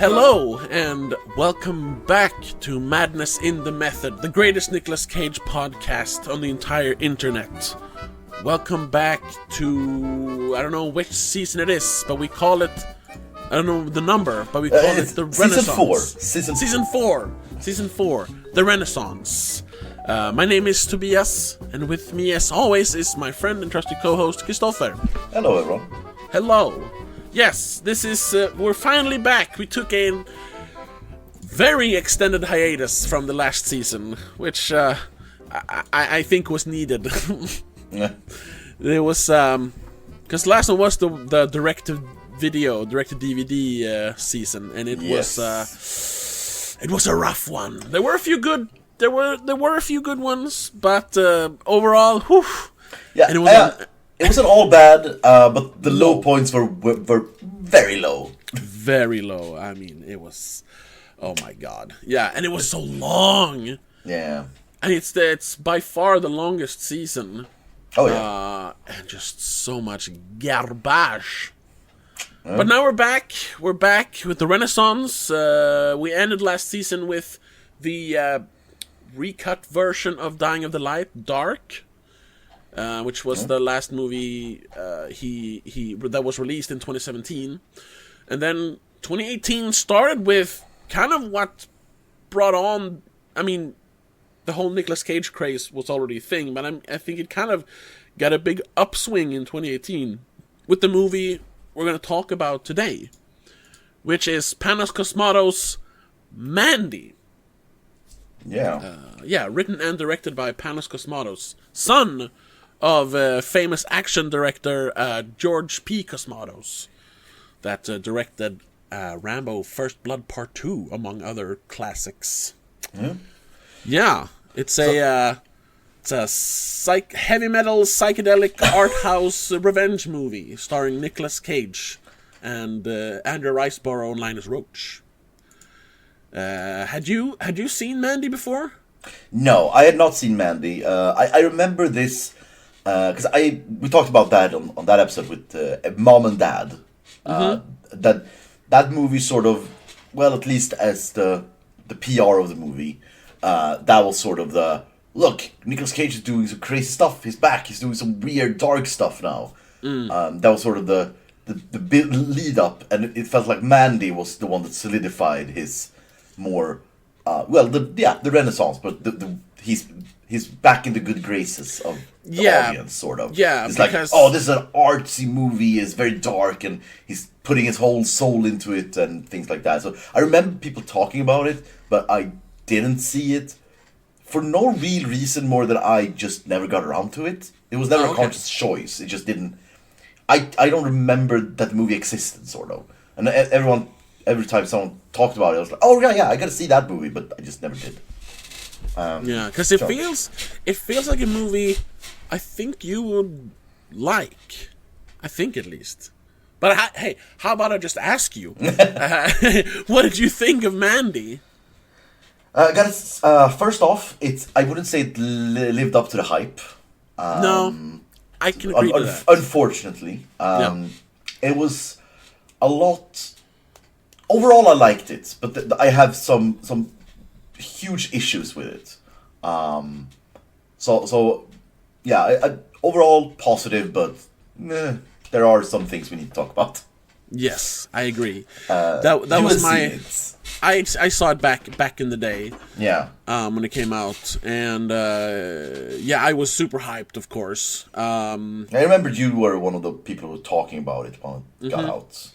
Hello, and welcome back to Madness in the Method, the greatest Nicolas Cage podcast on the entire internet. Welcome back to, I don't know which season it is, but we call it, I don't know the number, but we call it the Renaissance. Season 4, the Renaissance. My name is Tobias, and with me as always is my friend and trusty co-host, Christopher. Hello, everyone. Hello. Yes, this is, we're finally back. We took a very extended hiatus from the last season, which I think was needed. Yeah. It was, because last one was the direct-to-DVD season, and it was a rough one. There were a few good, there were a few good ones, but overall, whew. Yeah, and it wasn't all bad, but the low points were very low. Very low. I mean, it was... Oh my god. Yeah, and it was so long. Yeah. And it's by far the longest season. Oh, yeah. And just so much garbage. But now we're back. We're back with the Renaissance. We ended last season with the recut version of Dying of the Light, Dark. Which was the last movie that was released in 2017. And then 2018 started with kind of what brought on... I mean, the whole Nicolas Cage craze was already a thing, but I think it kind of got a big upswing in 2018 with the movie we're going to talk about today, which is Panos Cosmatos' Mandy. Yeah. Written and directed by Panos Cosmatos, son of famous action director George P. Cosmatos, that directed Rambo: First Blood Part 2, among other classics. Yeah, it's a heavy metal psychedelic art house revenge movie starring Nicolas Cage and Andrew Riceborough and Linus Roach. Had you seen Mandy before? No, I had not seen Mandy. I remember this because we talked about that on that episode with Mom and Dad. That movie sort of, well, at least as the PR of the movie, that was sort of the, look, Nicolas Cage is doing some crazy stuff. He's back. He's doing some weird, dark stuff now. That was sort of the lead up, and it felt like Mandy was the one that solidified his more, the Renaissance, but he's back in the good graces of the audience, sort of. Yeah, it's because... like, this is an artsy movie, it's very dark, and he's putting his whole soul into it, and things like that. So I remember people talking about it, but I didn't see it for no real reason more than I just never got around to it. It was never a conscious choice. It just didn't... I don't remember that the movie existed, sort of. And every time someone talked about it, I was like, oh, yeah, I gotta see that movie, but I just never did. Because it feels like a movie I think you would like. I think, at least. But hey, how about I just ask you? What did you think of Mandy? First off, I wouldn't say it lived up to the hype. No, I can agree with that. Unfortunately. It was a lot... Overall, I liked it, but I have some huge issues with it. Overall positive, but there are some things we need to talk about. Yes, I agree. That was my... I saw it back in the day. Yeah. When it came out, and I was super hyped, of course. I remember you were one of the people who were talking about it when it got out.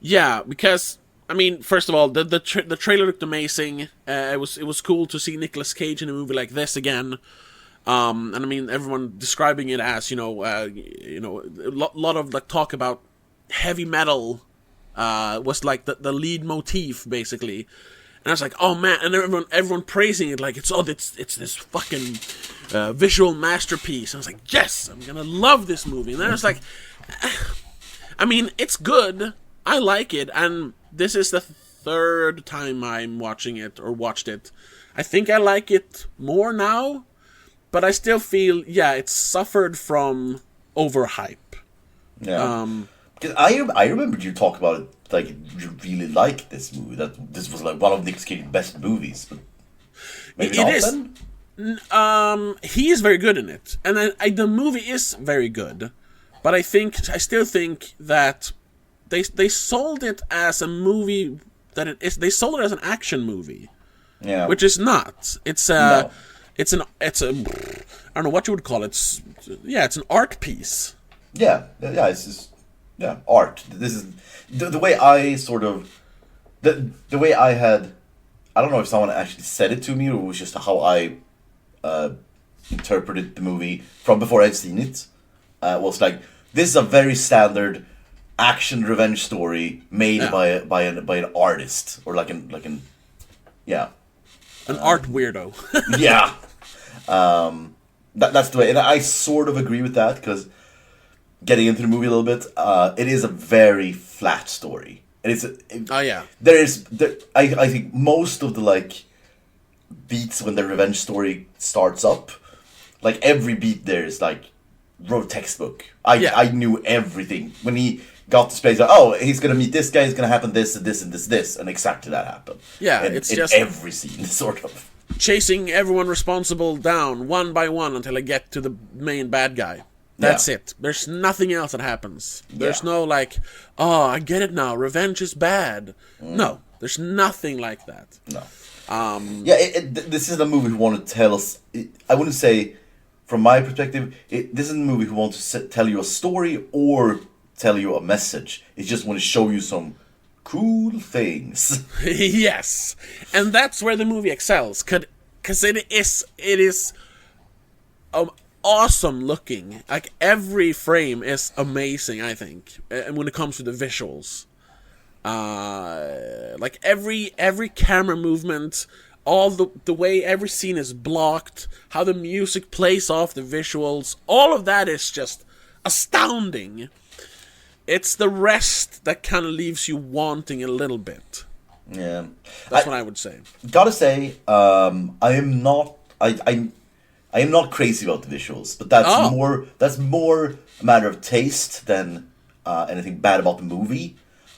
Yeah, because I mean, first of all, the trailer looked amazing. It was cool to see Nicolas Cage in a movie like this again. And I mean, everyone describing it as a lot of like talk about heavy metal. Was like the lead motif, basically, and I was like, oh man, and everyone praising it like it's this fucking visual masterpiece. And I was like, yes, I'm gonna love this movie. And then I was like, I mean, it's good, I like it, and this is the third time I'm watching it or watched it. I think I like it more now, but I still feel it suffered from overhype. Yeah. 'Cause I remember you talk about it like you really liked this movie. That this was like one of Nicolas Cage's best movies, but maybe It not is. then. He is very good in it, and the movie is very good. But I still think that they sold it as a movie that it is. They sold it as an action movie, Yeah, which is not. It's No. it's a I don't know what you would call it. It's an art piece. yeah, it's just art. This is the way I sort of the way I had. I don't know if someone actually said it to me or it was just how I interpreted the movie from before I'd seen it. Was like, this is a very standard action revenge story made by an artist or like an yeah An art weirdo. yeah. That's the way, and I sort of agree with that because getting into the movie a little bit, it is a very flat story. And Oh yeah. I think most of the like beats when the revenge story starts up, like every beat there is like wrote textbook. I knew everything when he got to space. Like, oh, he's gonna meet this guy. He's gonna happen this and this and this, and exactly that happened. Yeah, in, it's in just every scene, sort of. chasing everyone responsible down one by one until I get to the main bad guy. That's it. There's nothing else that happens. There's no like, oh, I get it now. Revenge is bad. No, there's nothing like that. No. This is a movie who want to tell us. I wouldn't say, from my perspective, this is a movie who wants to tell you a story or tell you a message. It just want to show you some cool things. Yes, and that's where the movie excels, because it is awesome looking. Like every frame is amazing, I think, and when it comes to the visuals. Like every camera movement, all the way every scene is blocked, how the music plays off the visuals, all of that is just astounding. It's the rest that kind of leaves you wanting a little bit. Yeah, That's what I would say. Gotta say, I am not. I am not crazy about the visuals, but that's more a matter of taste than anything bad about the movie.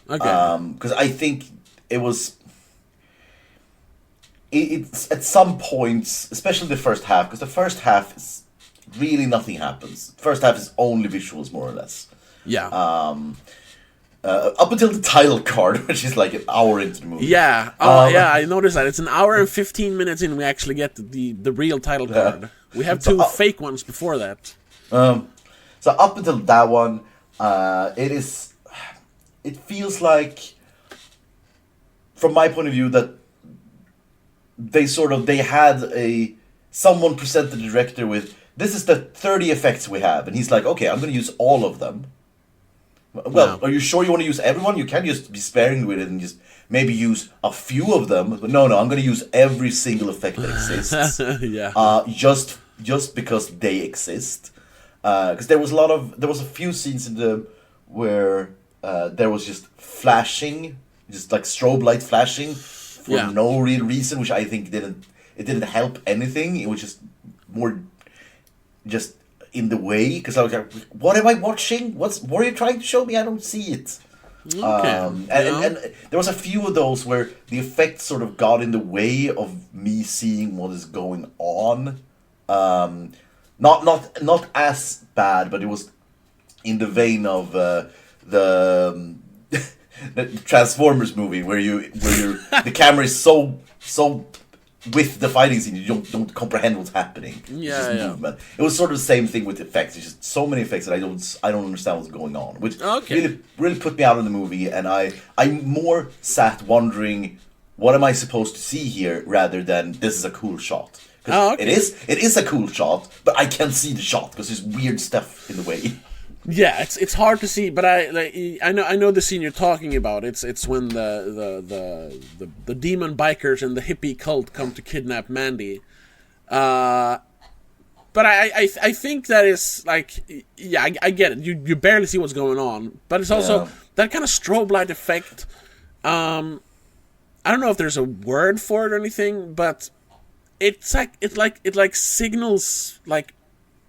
Okay. Because I think it was. It's at some points, especially the first half, because the first half is really nothing happens. The first half is only visuals, more or less. Yeah. Up until the title card, which is like an hour into the movie. Yeah. Oh, yeah. I noticed that. It's an hour and 15 minutes in. We actually get the real title card. We have two fake ones before that. So up until that one, it feels like, from my point of view, that they had someone present the director with, this is the 30 effects we have, and he's like, okay, I'm going to use all of them. Well, Are you sure you want to use everyone? You can't just be sparing with it and just maybe use a few of them. But no, I'm going to use every single effect that exists. Yeah. Just because they exist. Because there was a few scenes where there was just flashing, just like strobe light flashing for no real reason, which I think didn't help anything. It was just more just in the way, because I was like, what am I watching? What are you trying to show me? I don't see it. Okay. And there was a few of those where the effects sort of got in the way of me seeing what is going on. Not as bad, but it was in the vein of the Transformers movie where the camera is so with the fighting scene, you don't comprehend what's happening. Yeah. Movement. It was sort of the same thing with effects. It's just so many effects that I don't understand what's going on, which really put me out of the movie. And I more sat wondering, what am I supposed to see here, rather than this is a cool shot. It is a cool shot, but I can't see the shot because there's weird stuff in the way. Yeah, it's hard to see, but I know the scene you're talking about. It's when the demon bikers and the hippie cult come to kidnap Mandy. But I think that is like, yeah, I get it. You barely see what's going on, but it's also that kind of strobe light effect. I don't know if there's a word for it or anything, but it signals like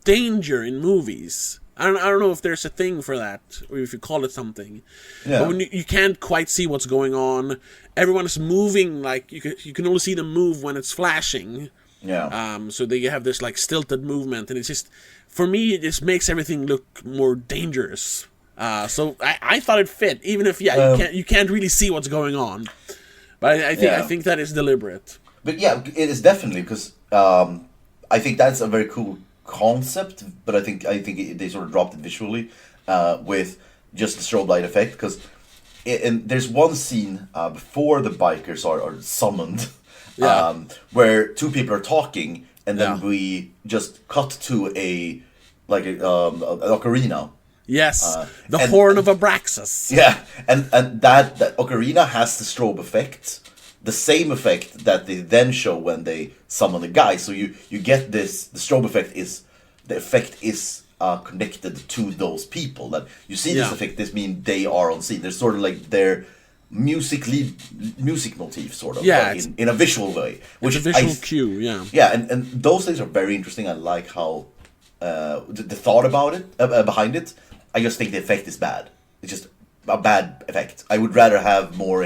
danger in movies. I don't know if there's a thing for that, or if you call it something. Yeah. But when you can't quite see what's going on, everyone is moving, like, you can only see them move when it's flashing. Yeah. So they have this, like, stilted movement, and it's just, for me, it just makes everything look more dangerous. So I thought it fit, even if, you can't really see what's going on. But I think that is deliberate. But yeah, it is definitely, because I think that's a very cool concept, but I think they sort of dropped it visually with just the strobe light effect, because there's one scene before the bikers are summoned, where two people are talking, and then we just cut to an ocarina. Yes, the horn of Abraxas. Yeah, and that ocarina has the strobe effect, the same effect that they then show when they summon the guy. So you get this. The strobe effect is connected to those people. That you see this effect. This means they are on scene. There's sort of like their music motif, sort of. Yeah, in a visual way, which is a visual cue. Yeah. Yeah, and those things are very interesting. I like how the thought about it behind it. I just think the effect is bad. It's just a bad effect. I would rather have more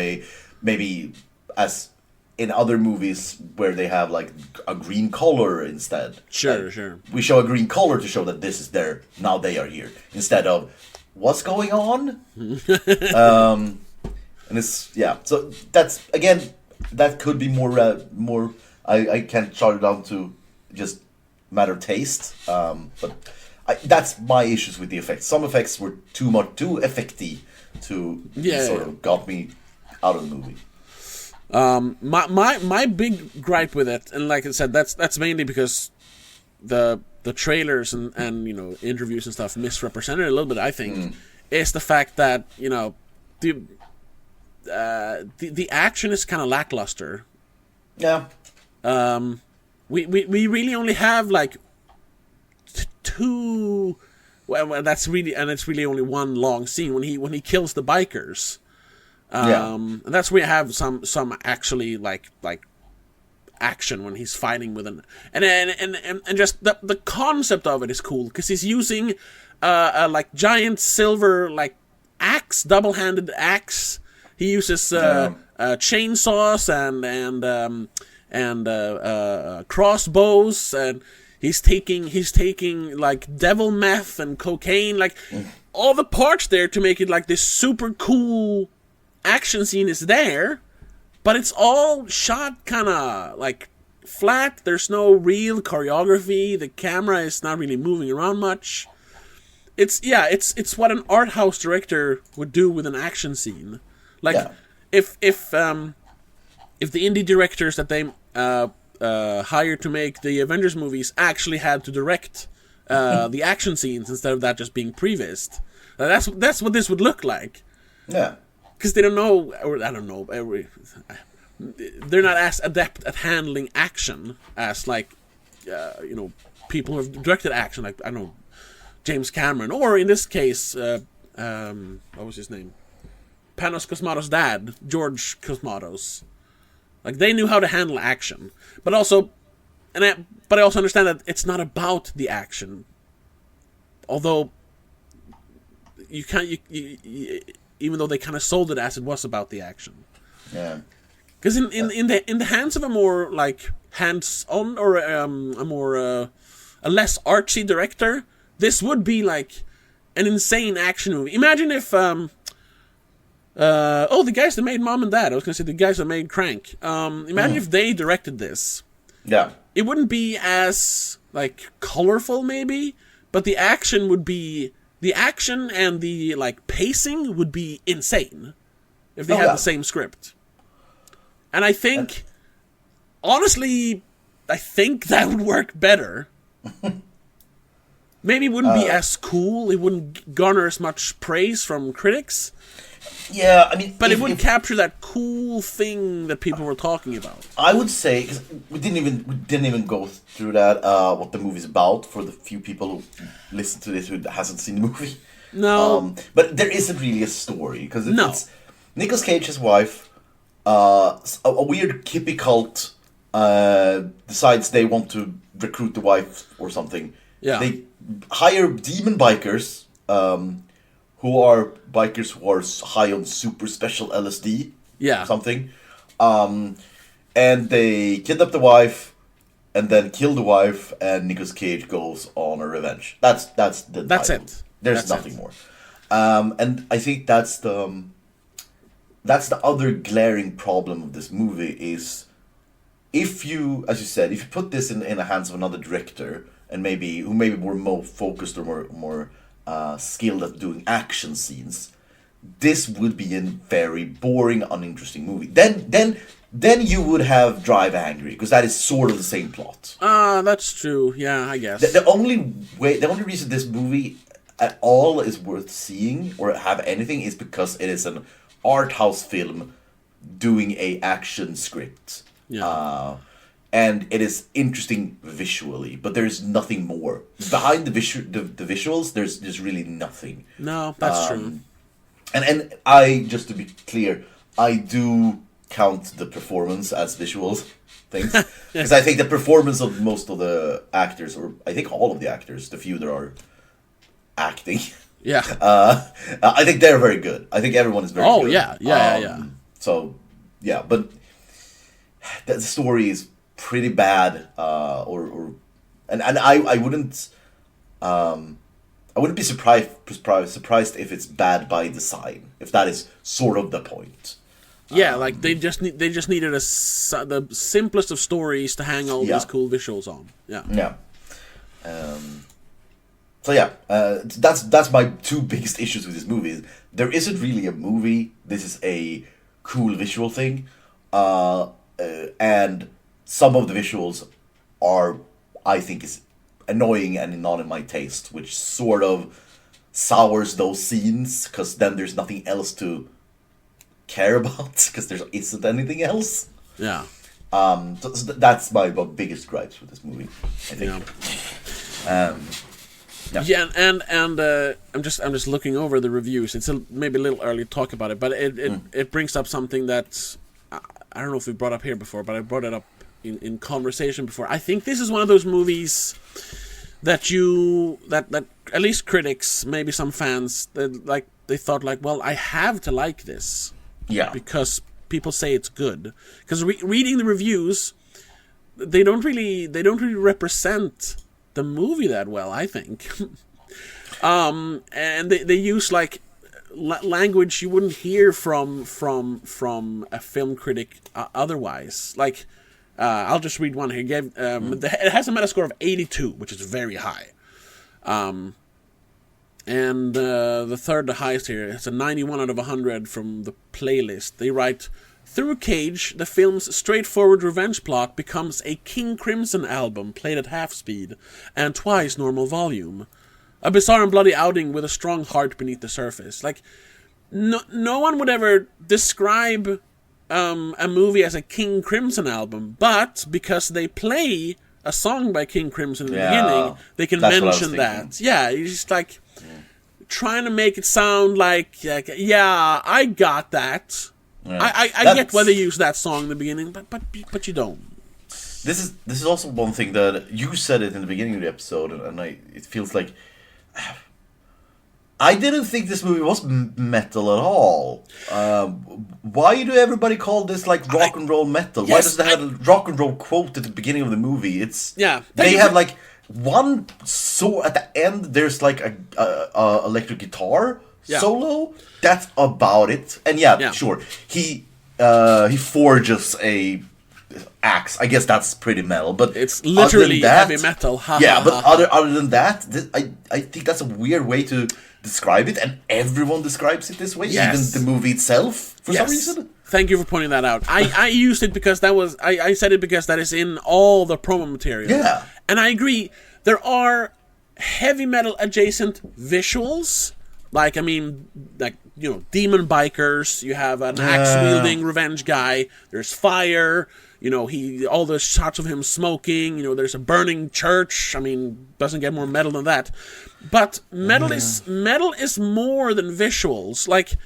maybe as in other movies where they have like a green color instead. Sure. We show a green color to show that this is there, now they are here, instead of what's going on. And it's so that's again, that could be more I can't shut it down to just matter of taste, but that's my issues with the effects. Some effects were too effecty to sort of got me out of the movie. My big gripe with it, and like I said, that's mainly because the trailers and interviews and stuff misrepresented it a little bit. I think is the fact that the action is kind of lackluster. Yeah. We really only have like two. Well, it's really only one long scene when he kills the bikers. And that's where you have some actually like action when he's fighting with and just the concept of it is cool because he's using a like giant silver like axe, double-handed axe. He uses chainsaws and crossbows, and he's taking like devil meth and cocaine, like all the parts there to make it like this super cool action scene is there, but it's all shot kind of like flat. There's no real choreography. The camera is not really moving around much. It's what an art house director would do with an action scene. Like if the indie directors that they hired to make the Avengers movies actually had to direct the action scenes instead of that just being prevised. That's what this would look like. Yeah. Because they don't know, or I don't know, they're not as adept at handling action as like, people who have directed action, like, I don't know, James Cameron, or in this case, what was his name? Panos Cosmatos' dad, George Cosmatos. Like, they knew how to handle action. But I also understand that it's not about the action. Although, you can't, even though they kind of sold it as it was about the action. Yeah. Because in the hands of a more like hands-on or a less artsy director, this would be like an insane action movie. Imagine if the guys that made Mom and Dad. I was gonna say the guys that made Crank. Imagine if they directed this. Yeah. It wouldn't be as like colorful, maybe, but the action would be. The action and the like pacing would be insane if they had the same script. And I think, honestly, that would work better. Maybe it wouldn't be as cool. It wouldn't garner as much praise from critics. Yeah, I mean, but it would capture that cool thing that people were talking about. I would say, because we didn't even go through that what the movie's about for the few people who listen to this who hasn't seen the movie. No, but there isn't really a story because it's Nicolas Cage's wife. A weird hippie cult decides they want to recruit the wife or something Yeah. They hire demon bikers, who are bikers who are high on super special LSD. Yeah. Something. And they kidnap the wife, and then kill the wife, and Nicolas Cage goes on a revenge. That's the That's title. it. There's nothing more. And I think that's the other glaring problem of this movie is, if you, as you said, if you put this in the hands of another director, and who maybe were more focused or more skilled at doing action scenes, this would be a very boring, uninteresting movie. Then you would have Drive Angry, because that is sort of the same plot. That's true. Yeah, I guess. The only reason this movie at all is worth seeing or have anything is because it is an art house film doing a action script. Yeah. And it is interesting visually, but there's nothing more behind the visuals. There's really nothing. No, that's true. And I, just to be clear, I do count the performance as visuals things, because I think the performance of most of the actors, or I think all of the actors, the few that are acting, Yeah. I think they're very good. I think everyone is very good. Oh yeah. So yeah, but the story is pretty bad, and I wouldn't be surprised if it's bad by design, if that is sort of the point. Yeah, like they just needed the simplest of stories to hang all these cool visuals on. Yeah. Yeah. So yeah, that's my two biggest issues with this movie. There isn't really a movie. This is a cool visual thing, and some of the visuals are, I think, is annoying and not in my taste, which sort of sours those scenes, because then there's nothing else to care about, because there isn't anything else. Yeah. So that's my biggest gripes with this movie, I think. Yeah, and I'm just looking over the reviews. It's maybe a little early to talk about it, but it brings up something that I don't know if we brought up here before, but I brought it up in conversation before. I think this is one of those movies that that at least critics, maybe some fans, they thought like, well, I have to like this, because people say it's good. Because reading the reviews, they don't really represent the movie that well, I think. And they use like language you wouldn't hear from a film critic otherwise. Like, I'll just read one here. It has a Metascore of 82, which is very high. And the third, the highest here, it's a 91 out of 100 from the playlist. They write, through Cage, the film's straightforward revenge plot becomes a King Crimson album played at half speed and twice normal volume. A bizarre and bloody outing with a strong heart beneath the surface. Like, no one would ever describe a movie as a King Crimson album, but because they play a song by King Crimson in the beginning, they can mention that. Yeah, it's just like trying to make it sound like yeah, I got that. Yeah. I get why they use that song in the beginning, but you don't. This is also one thing that you said it in the beginning of the episode, and it feels like I didn't think this movie was metal at all. Why do everybody call this like rock and roll metal? Yes, why does they have a rock and roll quote at the beginning of the movie? They have like one, so at the end there's like a electric guitar solo. That's about it. And sure, he forges a axe. I guess that's pretty metal, but it's literally heavy metal. But other than that, I think that's a weird way to describe it, and everyone describes it this way, even the movie itself, for some reason. Thank you for pointing that out. I used it because I said it because that is in all the promo material. Yeah. And I agree, there are heavy metal adjacent visuals. Like, I mean, like, you know, demon bikers, you have an axe-wielding revenge guy, there's fire, you know, all the shots of him smoking, you know, there's a burning church. I mean, doesn't get more metal than that. But metal is more than visuals. Like,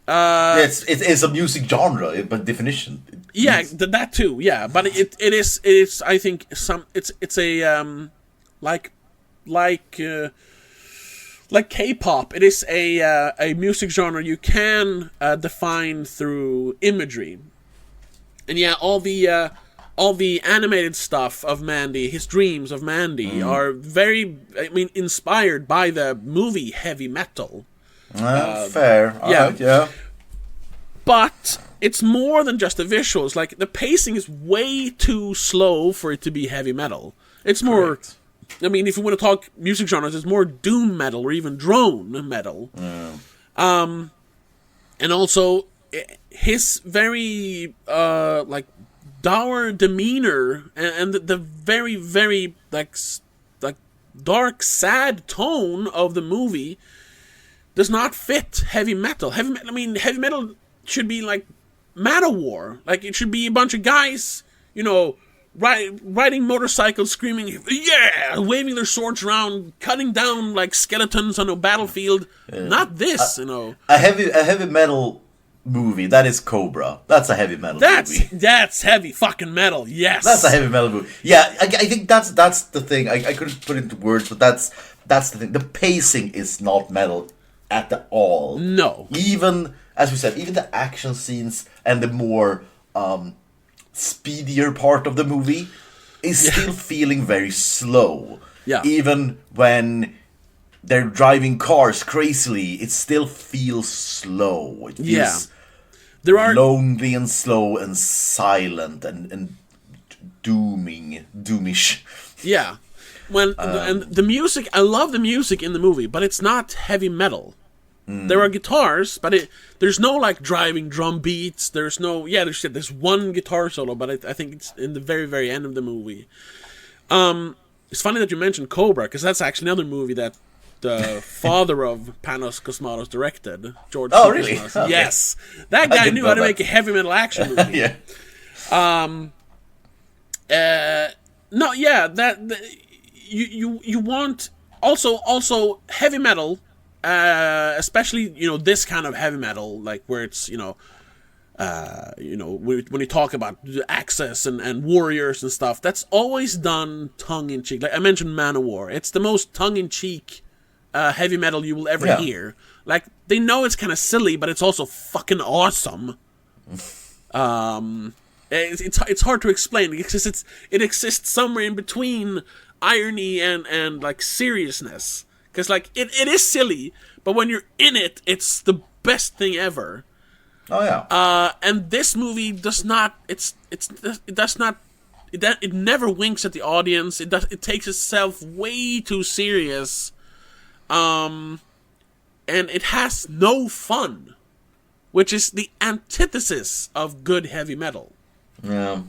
it's a music genre, by definition. That too. Yeah, but it is I think it's a like like K-pop, it is a music genre you can define through imagery. And yeah, all the animated stuff of Mandy, his dreams of Mandy, are very, inspired by the movie Heavy Metal. Fair. Yeah. Alright, yeah. But it's more than just the visuals. Like, the pacing is way too slow for it to be heavy metal. It's more... Correct. if you want to talk music genres, it's more doom metal or even drone metal. Yeah. And also, his very, dour demeanor and the very, very, like dark, sad tone of the movie does not fit heavy metal. Heavy metal should be like Manowar. Like, it should be a bunch of guys, riding motorcycles, screaming, yeah, waving their swords around, cutting down like skeletons on a battlefield. Not this, A heavy metal movie, that is Cobra. That's a heavy metal movie. That's heavy fucking metal, yes. That's a heavy metal movie. Yeah, I think that's the thing. I couldn't put it into words, but that's the thing. The pacing is not metal at all. No. Even, as we said, even the action scenes and the more speedier part of the movie is still feeling very slow. Yeah. Even when they're driving cars crazily, it still feels slow. It feels there are lonely and slow and silent and doomish. Yeah. And the music, I love the music in the movie, but it's not heavy metal. There are guitars, but there's no like driving drum beats. There's no there's one guitar solo, but I think it's in the very, very end of the movie. It's funny that you mentioned Cobra, because that's actually another movie that the father of Panos Cosmatos directed, George. Oh, really? Okay. Yes, that guy knew how to make a heavy metal action movie. Yeah. You want also heavy metal. Especially, this kind of heavy metal, like where it's, when you talk about Axis and warriors and stuff, that's always done tongue-in-cheek. Like I mentioned Manowar. It's the most tongue-in-cheek heavy metal you will ever hear. Like, they know it's kind of silly, but it's also fucking awesome. It's hard to explain, because it exists somewhere in between irony and like seriousness. Because, like, it is silly, but when you're in it, it's the best thing ever. Oh, yeah. And this movie does not, it never winks at the audience. It takes itself way too serious. And it has no fun, which is the antithesis of good heavy metal. Yeah.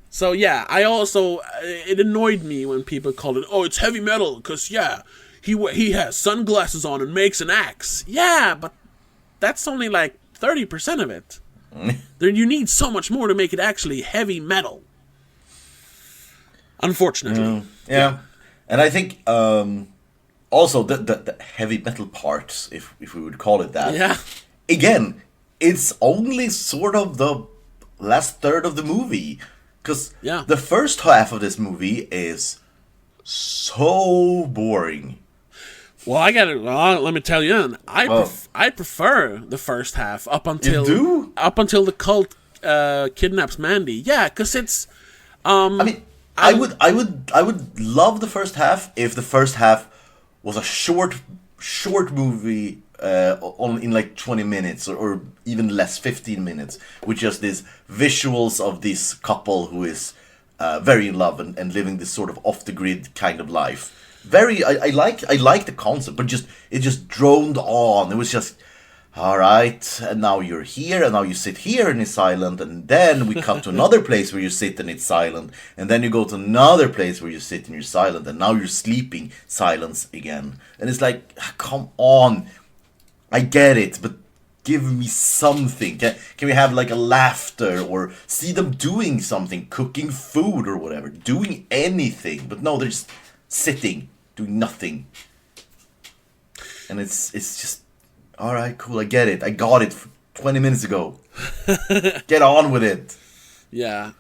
So, yeah, it annoyed me when people called it, oh, it's heavy metal, because, he has sunglasses on and makes an axe. Yeah, but that's only like 30% of it. You need so much more to make it actually heavy metal. Unfortunately. Yeah. And I think also the heavy metal parts, if we would call it that. Yeah. Again, it's only sort of the last third of the movie. Because the first half of this movie is so boring. Well, let me tell you, I prefer the first half up until the cult kidnaps Mandy. Yeah, because it's. I would love the first half if the first half was a short movie in like 20 minutes or even less, 15 minutes, with just these visuals of this couple who is very in love and living this sort of off the grid kind of life. I like the concept, but it just droned on. It was just, all right, and now you're here, and now you sit here and it's silent, and then we come to another place where you sit and it's silent, and then you go to another place where you sit and you're silent, and now you're sleeping, silence again. And it's like, come on, I get it, but give me something. Can we have like a laughter, or see them doing something, cooking food or whatever, doing anything? But no, they're just sitting, doing nothing. And it's just, all right, cool, I get it. I got it 20 minutes ago. Get on with it. Yeah.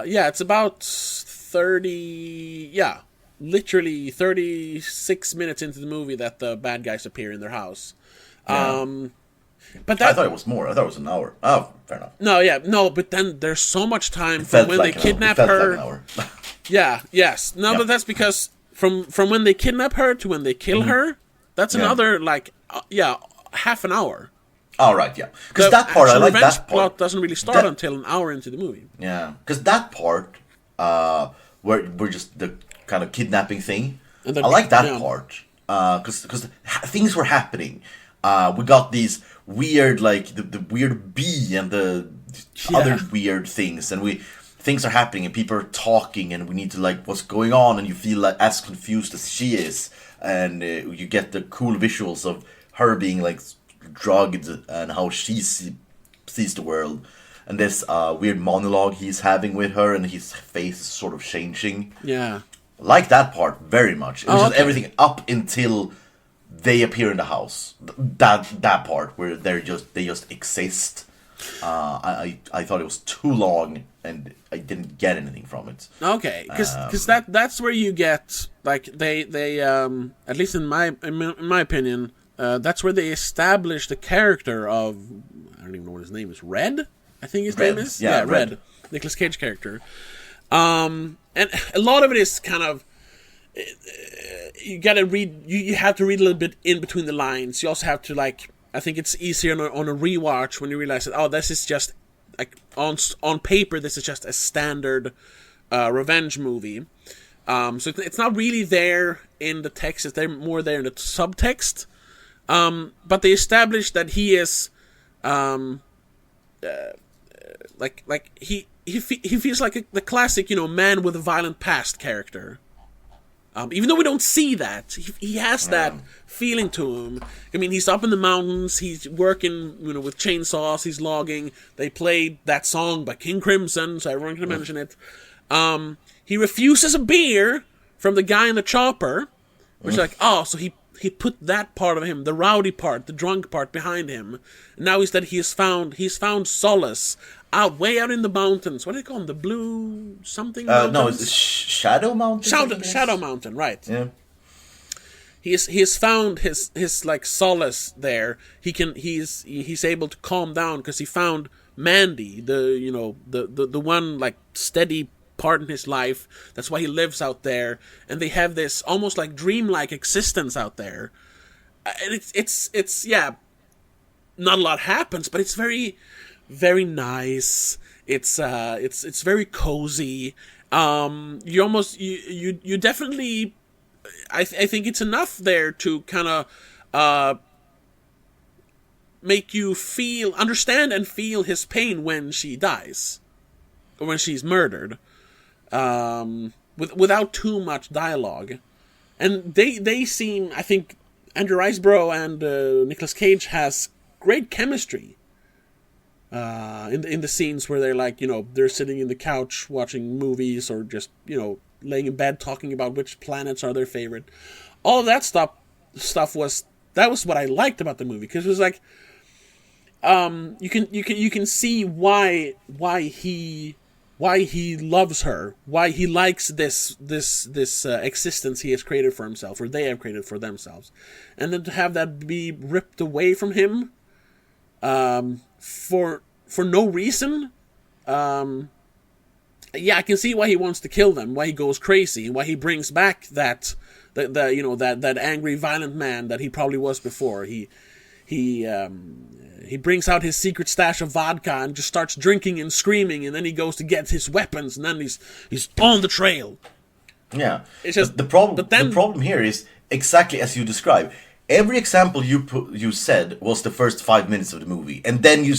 It's about 30... Yeah. literally 36 minutes into the movie that the bad guys appear in their house. Yeah. But I thought it was more. I thought it was an hour. Oh, fair enough. No, but then there's so much time It from felt when like they an hour. kidnap It felt her. like an hour. Yes. No, Yeah. but that's because from when they kidnap her to when they kill her, that's another half an hour. Oh, right, yeah. Because The that part, I actual like revenge that part. plot doesn't really start until an hour into the movie. Yeah, because that part, where we're just the kind of kidnapping thing, And then- I like that yeah. part. Because things were happening. We got these weird, like the weird bee and the other weird things, and things are happening and people are talking, and we need to like what's going on, and you feel like as confused as she is, and you get the cool visuals of her being like drugged and how she sees the world, and this weird monologue he's having with her, and his face is sort of changing. Yeah. Like that part very much. It was just okay. everything up until they appear in the house. That part where they just exist. I thought it was too long and I didn't get anything from it. Okay, because that's where you get like they at least in my opinion, that's where they establish the character of, I don't even know what his name is, Red, I think his name is. Yeah, Red. Nicolas Cage character. And a lot of it is kind of, you gotta read, you have to read a little bit in between the lines. You also have to like, I think it's easier on a rewatch when you realize that, oh, this is just like on paper this is just a standard revenge movie. So it's not really there in the text, it's more there in the subtext. But they establish that he is he feels like the classic, man with a violent past character. Even though we don't see that, he has that feeling to him. I mean, he's up in the mountains, he's working, with chainsaws, he's logging. They played that song by King Crimson, so everyone can mention it. He refuses a beer from the guy in the chopper, which is like, oh, so he put that part of him, the rowdy part, the drunk part, behind him. And now he's found solace way out in the mountains. What do they call them? The Blue something mountains? No, it's Shadow Mountain. Shadow Mountain, right? Yeah. He has found his like solace there. He's able to calm down because he found Mandy, the one like steady part in his life. That's why he lives out there, and they have this almost like dreamlike existence out there. And it's not a lot happens, but it's very, very nice. It's very cozy. You definitely, I think it's enough there to kind of make you understand and feel his pain when she dies, or when she's murdered, without too much dialogue. And they seem, I think, Andrew Riseborough and Nicolas Cage has great chemistry in the scenes where they're like, they're sitting in the couch watching movies, or just, laying in bed talking about which planets are their favorite. All of that stuff was what I liked about the movie, because it was like, you can see why he loves her, why he likes this existence he has created for himself, or they have created for themselves, and then to have that be ripped away from him, for no reason. I can see why he wants to kill them, why he goes crazy, and why he brings back that angry, violent man that he probably was before. He brings out his secret stash of vodka and just starts drinking and screaming, and then he goes to get his weapons, and then he's on the trail. Yeah. It's just the problem here is exactly as you describe. Every example you said was the first 5 minutes of the movie, and then you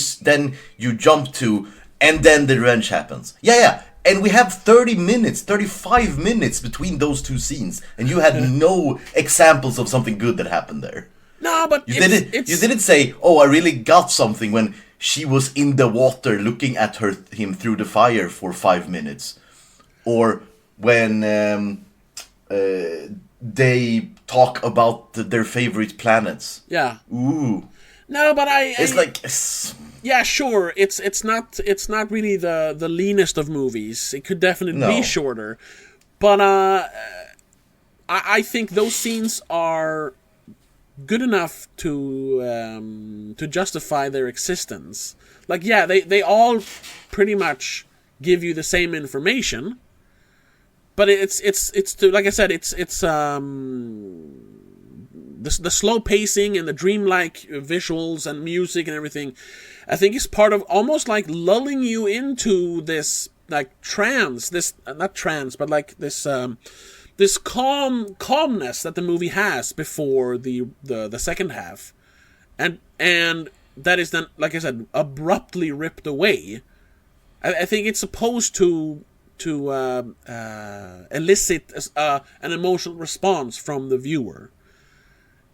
jump to, and then the revenge happens. Yeah. And we have 35 minutes between those two scenes, and you had no examples of something good that happened there. No, but you didn't say, "Oh, I really got something" when she was in the water looking at him through the fire for 5 minutes, or when they talk about their favorite planets. Yeah. Ooh. No, but yeah, sure. It's not really the leanest of movies. It could definitely be shorter, but I think those scenes are good enough to justify their existence. Like, yeah, they all pretty much give you the same information, but it's to, like I said, it's the slow pacing and the dreamlike visuals and music and everything, I think is part of almost like lulling you into this like trance, this not trance, but like this calmness that the movie has before the second half, and that is then, like I said, abruptly ripped away. I think it's supposed to elicit an emotional response from the viewer.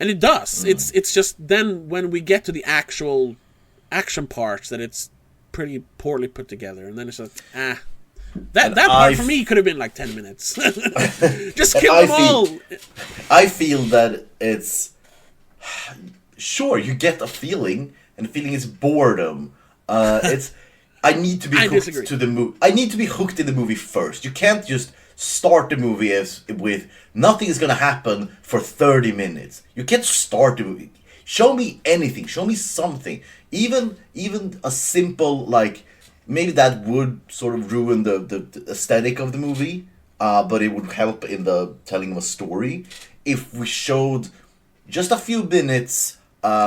And it does. It's just then when we get to the actual action parts that it's pretty poorly put together, and then it's like, that part for me could have been like 10 minutes. Just kill them all. I feel that it's sure you get a feeling, and the feeling is boredom. It's I need to be hooked to the movie. I need to be hooked in the movie first. You can't just start the movie with nothing is gonna happen for 30 minutes. You can't start the movie. Show me anything. Show me something. Even a simple, like, maybe that would sort of ruin the aesthetic of the movie, but it would help in the telling of a story if we showed just a few minutes,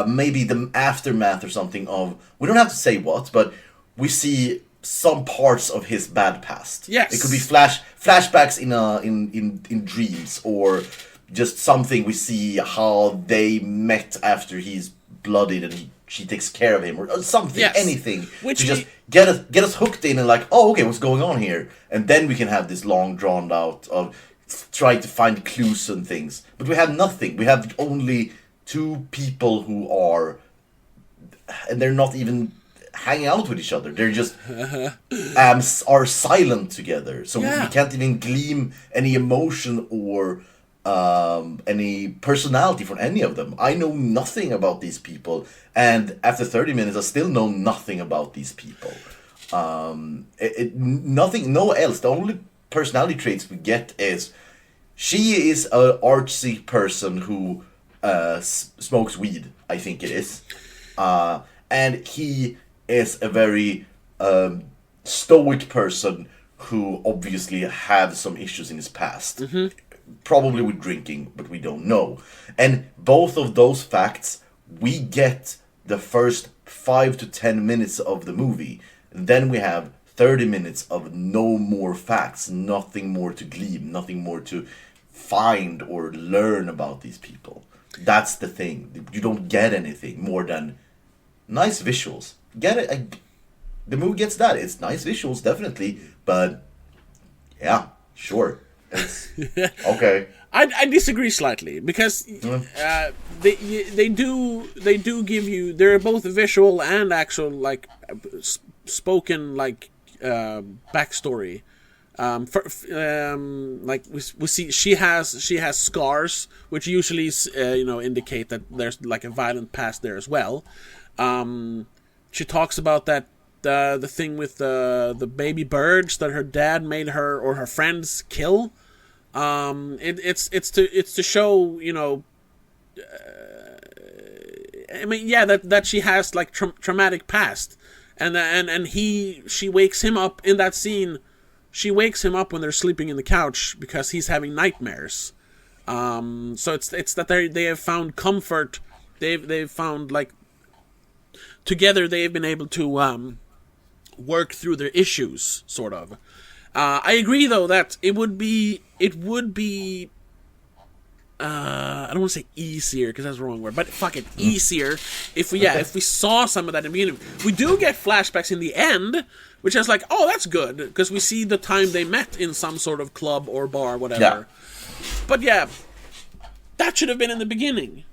maybe the aftermath or something of, we don't have to say what, but we see some parts of his bad past. Yes. It could be flashbacks in dreams, or just something we see how they met after he's bloodied and she takes care of him, or something, yes. Anything. Which to just get us hooked in and like, oh, okay, what's going on here? And then we can have this long drawn out of trying to find clues and things. But we have nothing. We have only two people who are, and they're not even hanging out with each other. They're just are silent together. So we can't even glean any emotion or any personality from any of them. I know nothing about these people, and after 30 minutes I still know nothing about these people. Nothing, no else. The only personality traits we get is she is an artsy person who smokes weed, I think it is, and he is a very stoic person who obviously had some issues in his past. Mm-hmm. Probably with drinking, but we don't know. And both of those facts, we get the first 5 to 10 minutes of the movie. Then we have 30 minutes of no more facts, nothing more to glean, nothing more to find or learn about these people. That's the thing. You don't get anything more than nice visuals. Get it? The movie gets that. It's nice visuals, definitely, but yeah, sure. It's okay. I disagree slightly because they do give you, they're both visual and actual, like spoken, like backstory. Like we see she has scars, which usually indicate that there's like a violent past there as well. She talks about that the thing with the baby birds that her dad made her or her friends kill. It's to show, I mean, yeah, that she has like traumatic past, and she wakes him up in that scene. She wakes him up when they're sleeping in the couch because he's having nightmares. So it's that they have found comfort. They've found, like, together they've been able to work through their issues, sort of. I agree, though, that it would be I don't want to say easier because that's the wrong word, but fuck it, easier if we saw some of that in the beginning. We do get flashbacks in the end, which is like, oh, that's good, because we see the time they met in some sort of club or bar, whatever. Yeah. But yeah, that should have been in the beginning.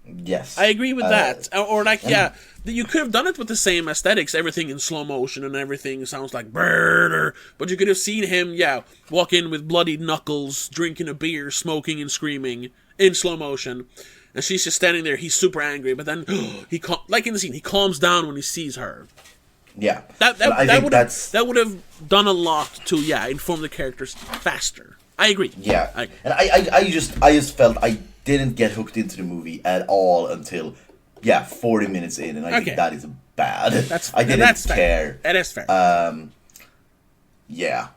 Yes, I agree with that. Or like, yeah, you could have done it with the same aesthetics, everything in slow motion and everything sounds like brrr, but you could have seen him, walk in with bloodied knuckles, drinking a beer, smoking and screaming in slow motion, and she's just standing there. He's super angry, but then like in the scene, he calms down when he sees her. Yeah, that would have done a lot to inform the characters faster. I agree. Yeah, I agree. and I just felt I didn't get hooked into the movie at all until 40 minutes in, and I think that is bad. I didn't care. Fair. It is fair. Yeah.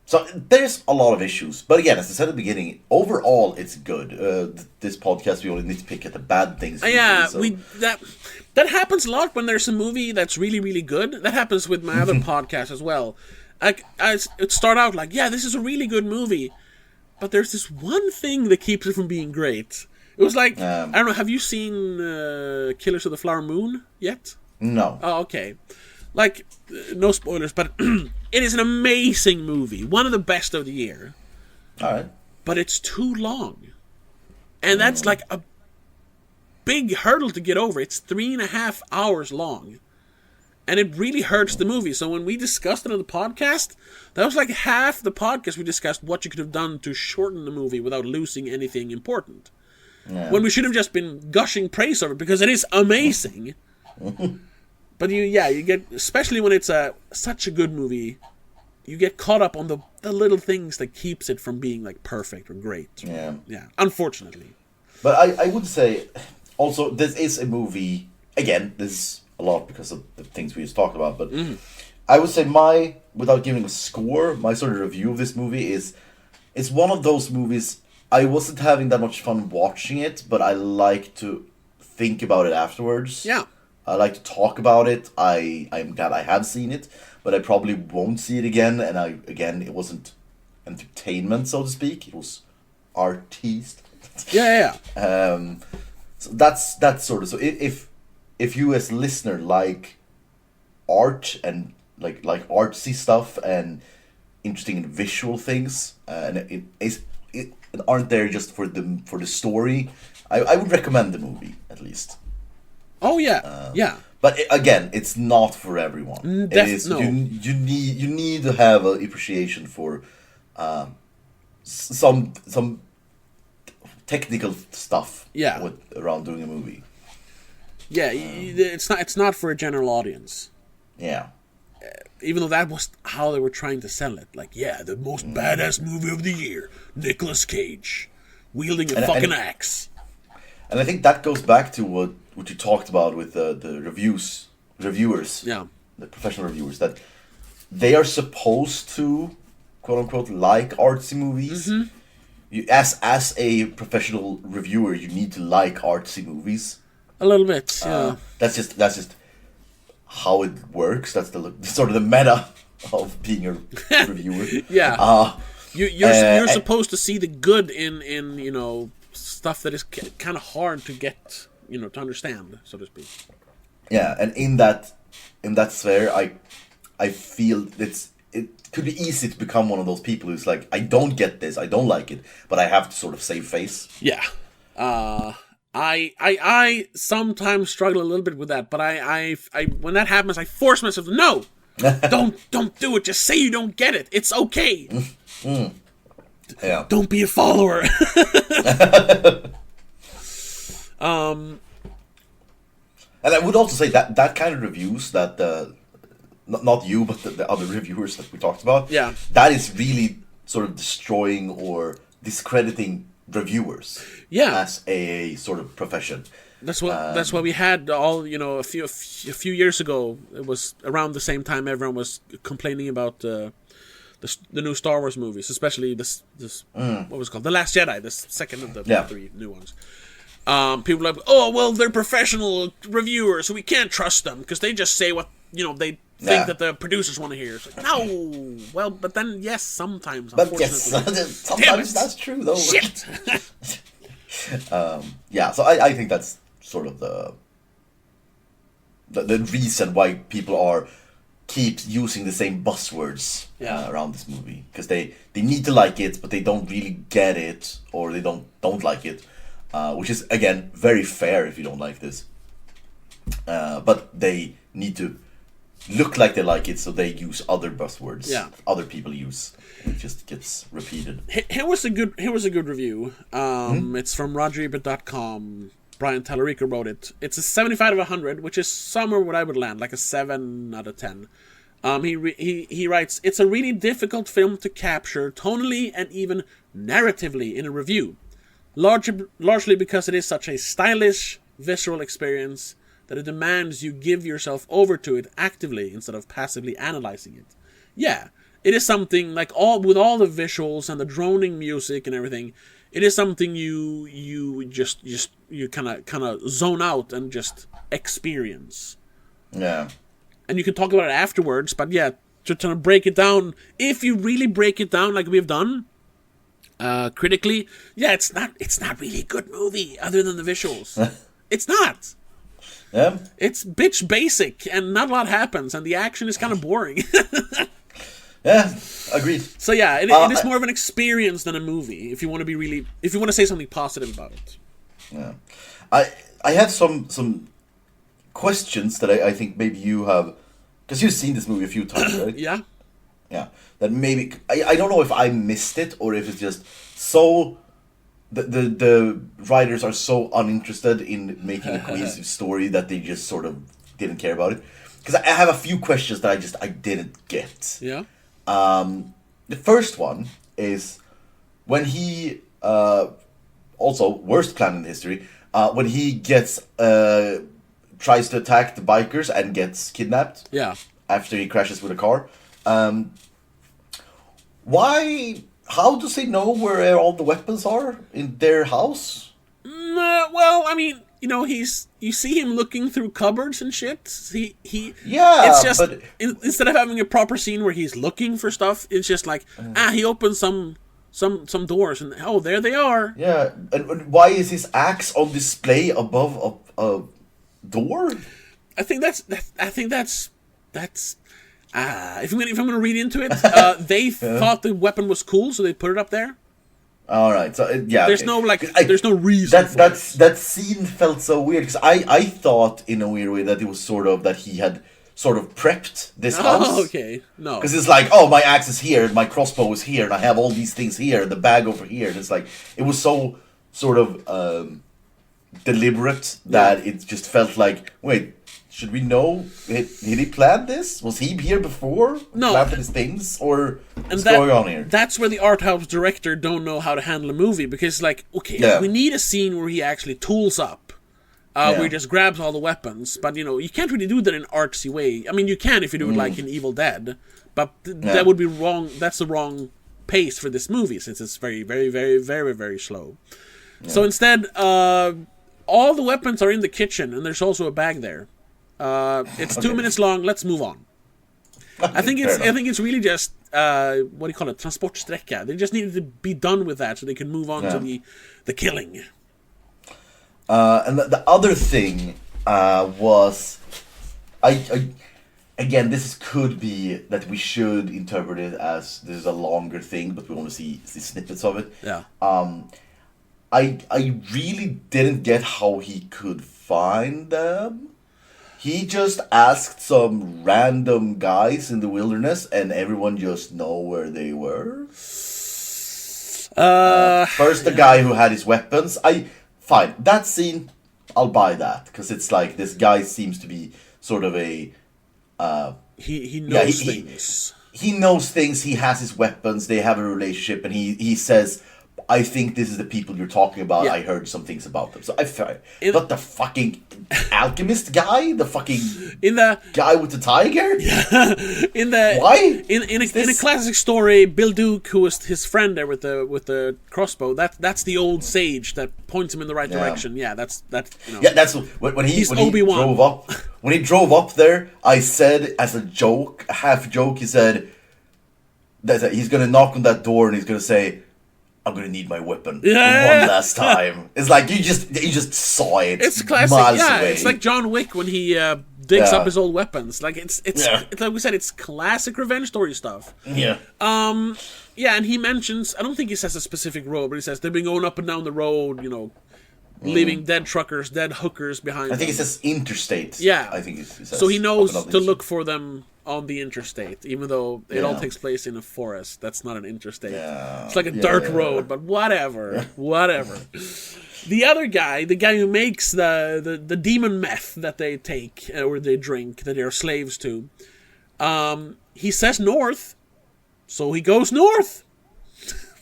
So there's a lot of issues, but again, as I said at the beginning, overall it's good. This podcast we only need to pick at the bad things. That happens a lot when there's a movie that's really, really good. That happens with my other podcast as well. It start out like, this is a really good movie, but there's this one thing that keeps it from being great. It was like, I don't know, have you seen Killers of the Flower Moon yet? No. Oh, okay. Like, no spoilers, but it is an amazing movie. One of the best of the year. All right. But it's too long. And that's like a big hurdle to get over. It's 3.5 hours long. And it really hurts the movie. So when we discussed it on the podcast, that was like half the podcast we discussed what you could have done to shorten the movie without losing anything important. Yeah. When we should have just been gushing praise over it, because it is amazing. But you get, especially when it's such a good movie, you get caught up on the little things that keeps it from being like perfect or great. Yeah. Yeah, unfortunately. But I would say, also, this is a movie, again, this is a lot because of the things we just talked about, but I would say without giving a score, my sort of review of this movie is, it's one of those movies, I wasn't having that much fun watching it, but I like to think about it afterwards. Yeah. I like to talk about it. I'm glad I have seen it, but I probably won't see it again, and it wasn't entertainment, so to speak, it was artiste. Yeah. So that's sort of, so if you as listener like art and like artsy stuff and interesting visual things, and it aren't there just for the story, I would recommend the movie at least. Oh yeah, yeah. But again, it's not for everyone. It is no. You need to have an appreciation for some technical stuff. Yeah. Around doing a movie. Yeah, it's not for a general audience. Yeah. Even though that was how they were trying to sell it. Like, the most badass movie of the year. Nicolas Cage. Wielding a fucking axe. And I think that goes back to what you talked about with the reviewers. Yeah. The professional reviewers. That they are supposed to, quote unquote, like artsy movies. Mm-hmm. You, as a professional reviewer, you need to like artsy movies. A little bit, yeah. That's just how it works. That's the sort of the meta of being a reviewer. Yeah. You're supposed to see the good in stuff that is kind of hard to get to understand, so to speak. Yeah, and in that sphere, I feel it could be easy to become one of those people who's like, I don't get this, I don't like it, but I have to sort of save face. Yeah. I sometimes struggle a little bit with that, but I when that happens, I force myself to no, don't do it. Just say you don't get it. It's okay. Yeah. Don't be a follower. And I would also say that kind of reviews that not you, but the other reviewers that we talked about. Yeah. That is really sort of destroying or discrediting reviewers. Yeah. As a sort of profession. That's what we had all a few years ago. It was around the same time everyone was complaining about the new Star Wars movies, especially this what was it called, The Last Jedi, the second of the 3 new ones. People were like, oh well, they're professional reviewers, so we can't trust them because they just say what they think that the producers want to hear. It's like, no, well, but then yes, sometimes. But yes, sometimes that's true though. Shit. So I think that's sort of the reason why people keep using the same buzzwords around this movie, because they need to like it, but they don't really get it, or they don't like it, which is again very fair if you don't like this. But they need to look like they like it, so they use other buzzwords other people use. It just gets repeated. Here was a good review. It's from RogerEbert.com. Brian Tallarico wrote it. It's a 75 out of 100, which is somewhere what I would land, like a 7 out of 10. He writes, "It's a really difficult film to capture tonally and even narratively in a review, largely because it is such a stylish, visceral experience that it demands you give yourself over to it actively instead of passively analyzing it." Yeah, it is something like with all the visuals and the droning music and everything. It is something you kind of zone out and just experience. Yeah. And you can talk about it afterwards, but yeah, to try to break it down, if you really break it down like we've done, critically, yeah, it's not really a good movie other than the visuals. It's not. Yeah. It's bitch basic, and not a lot happens, and the action is kind of boring. Yeah, agreed. So yeah, it is more of an experience than a movie. If you want to say something positive about it. Yeah, I have some questions that I think maybe you have, because you've seen this movie a few times, right? Yeah. Yeah. That maybe I don't know if I missed it or if it's just so the writers are so uninterested in making a cohesive story that they just sort of didn't care about it. Because I have a few questions that I didn't get. Yeah. The first one is when he also worst plan in history, when he gets tries to attack the bikers and gets kidnapped. Yeah. After he crashes with a car. Why? How does he know where all the weapons are in their house? Well, I mean, you see him looking through cupboards and shit. Yeah, it's just but instead of having a proper scene where he's looking for stuff, it's just like he opens some doors and there they are. Yeah, and why is his axe on display above a door? I think that's if I'm gonna read into it, they thought the weapon was cool, so they put it up there. All right, so yeah, there's okay. There's no reason. That scene felt so weird because I thought in a weird way that it was sort of that he had sort of prepped this house. Oh, okay, no, because it's like, oh, my axe is here, my crossbow is here, and I have all these things here, the bag over here, and it's like it was so sort of deliberate that it just felt like, wait. Should we know? Did he plan this? Was he here before? No. Planted his things? Or what's going on here? That's where the art house director don't know how to handle a movie. Because, we need a scene where he actually tools up. Where he just grabs all the weapons. But, you can't really do that in an artsy way. I mean, you can if you do it like in Evil Dead. But that would be wrong. That's the wrong pace for this movie. Since it's very, very, very, very, very slow. Yeah. So instead, all the weapons are in the kitchen. And there's also a bag there. It's 2 minutes long. Let's move on. I think it's really just what do you call it? Transportsträcka. They just needed to be done with that so they can move on to the killing. And the other thing was, I again, could be that we should interpret it as this is a longer thing, but we want to see snippets of it. Yeah. I really didn't get how he could find them. He just asked some random guys in the wilderness, and everyone just know where they were. First, the guy who had his weapons. Fine, that scene, I'll buy that because it's like this guy seems to be sort of a. He knows things. He knows things. He has his weapons. They have a relationship, and he says, I think this is the people you're talking about. Yeah. I heard some things about them. So but the fucking alchemist guy, the fucking guy with the tiger. Yeah. Why? In a classic story, Bill Duke, who was his friend there with the crossbow, that's the old sage that points him in the right direction. Yeah, that's. Yeah, that's when he Obi-Wan. drove up. When he drove up there, I said as a joke, a half joke, he said that he's gonna knock on that door and he's gonna say, I'm gonna need my weapon one last time. It's like you just saw it. It's classic. Miles yeah, away. It's like John Wick when he digs up his old weapons. Like it's like we said, it's classic revenge story stuff. Yeah. Yeah, and he mentions, I don't think he says a specific road, but he says they've been going up and down the road, leaving dead truckers, dead hookers behind them. I think it says interstate. Yeah. I think it says so he knows to look for them on the interstate, even though it all takes place in a forest. That's not an interstate. Yeah. It's like a dirt road, but whatever. Whatever. The other guy, the guy who makes the demon meth that they take or they drink, that they're slaves to, He says north, so he goes north.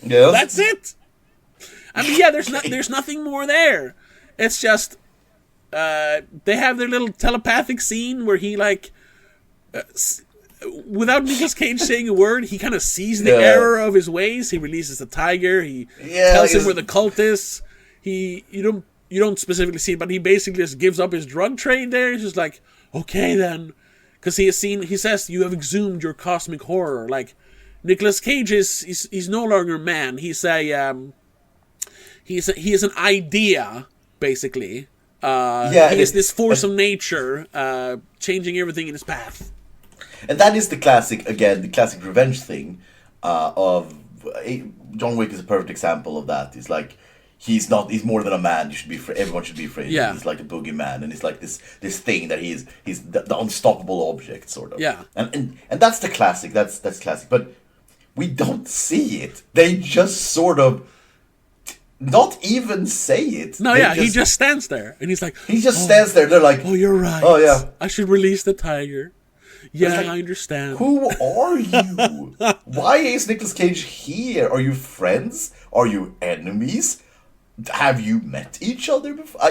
Yes. That's it. I mean, yeah, there's nothing more there. It's just they have their little telepathic scene where he like, without Nicolas Cage saying a word, he kind of sees the error of his ways. He releases the tiger. He tells him where the cult is. You don't specifically see it, but he basically just gives up his drug trade there. He's just like, okay then, because he says, you have exhumed your cosmic horror. Like, Nicolas Cage he's no longer a man. He is an idea, basically. He is this force of nature, changing everything in his path. And that is the classic revenge thing of John Wick is a perfect example of that. It's like he's more than a man. Everyone should be afraid. Yeah. He's like a boogeyman, and it's like this thing that he's the unstoppable object, sort of. Yeah. And that's the classic. That's classic. But we don't see it. They just sort of not even say it. No, he just stands there, and he's like, he just stands there. They're like, oh, you're right. Oh yeah, I should release the tiger. Yeah, like, I understand. Who are you? Why is Nicolas Cage here? Are you friends? Are you enemies? Have you met each other before?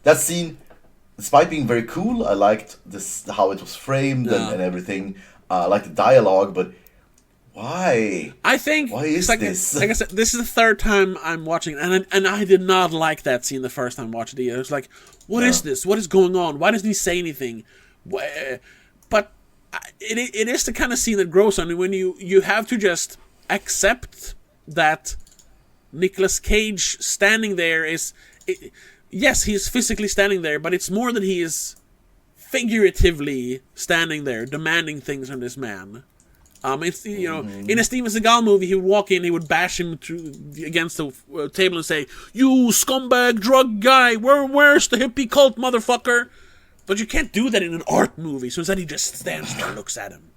That scene, despite being very cool, I liked how it was framed and everything. I liked the dialogue, but why? I think why is this? Like I said, this is the third time I'm watching it, and I did not like that scene the first time I watched it. I was like, what is this? What is going on? Why doesn't he say anything? But it is the kind of scene that grows on you when you have to just accept that Nicolas Cage standing there yes, he is physically standing there, but it's more that he is figuratively standing there, demanding things from this man. It's in a Steven Seagal movie, he would walk in, he would bash him against the table and say, "You scumbag drug guy, where's the hippie cult, motherfucker?" But you can't do that in an art movie, so instead he just stands there and looks at him.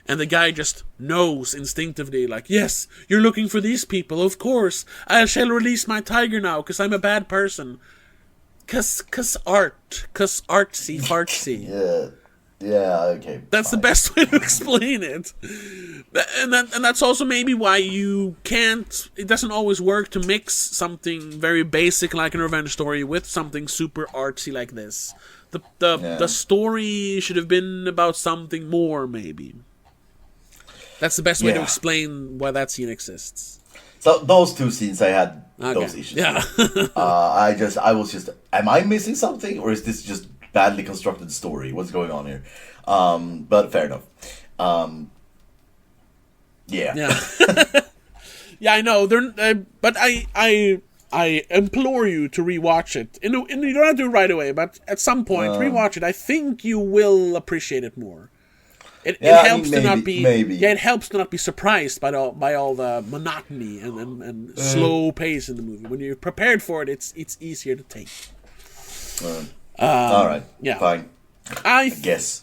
And the guy just knows instinctively, like, yes, you're looking for these people, of course. I shall release my tiger now, because I'm a bad person. Cause artsy fartsy. Yeah, okay. That's fine. The best way to explain it. And that's also maybe why it doesn't always work to mix something very basic like an revenge story with something super artsy like this. The story should have been about something more, maybe. That's the best way to explain why that scene exists. So those two scenes, I had those issues. Yeah. I was just, am I missing something, or is this just badly constructed story? What's going on here? But fair enough. Yeah. Yeah, I know. But I implore you to rewatch it. And you don't have to do it right away, but at some point, rewatch it. I think you will appreciate it more. It helps to not be. Maybe. Yeah, it helps to not be surprised by all the monotony and slow pace in the movie. When you're prepared for it, it's easier to take. All right. Yeah. Fine. I guess.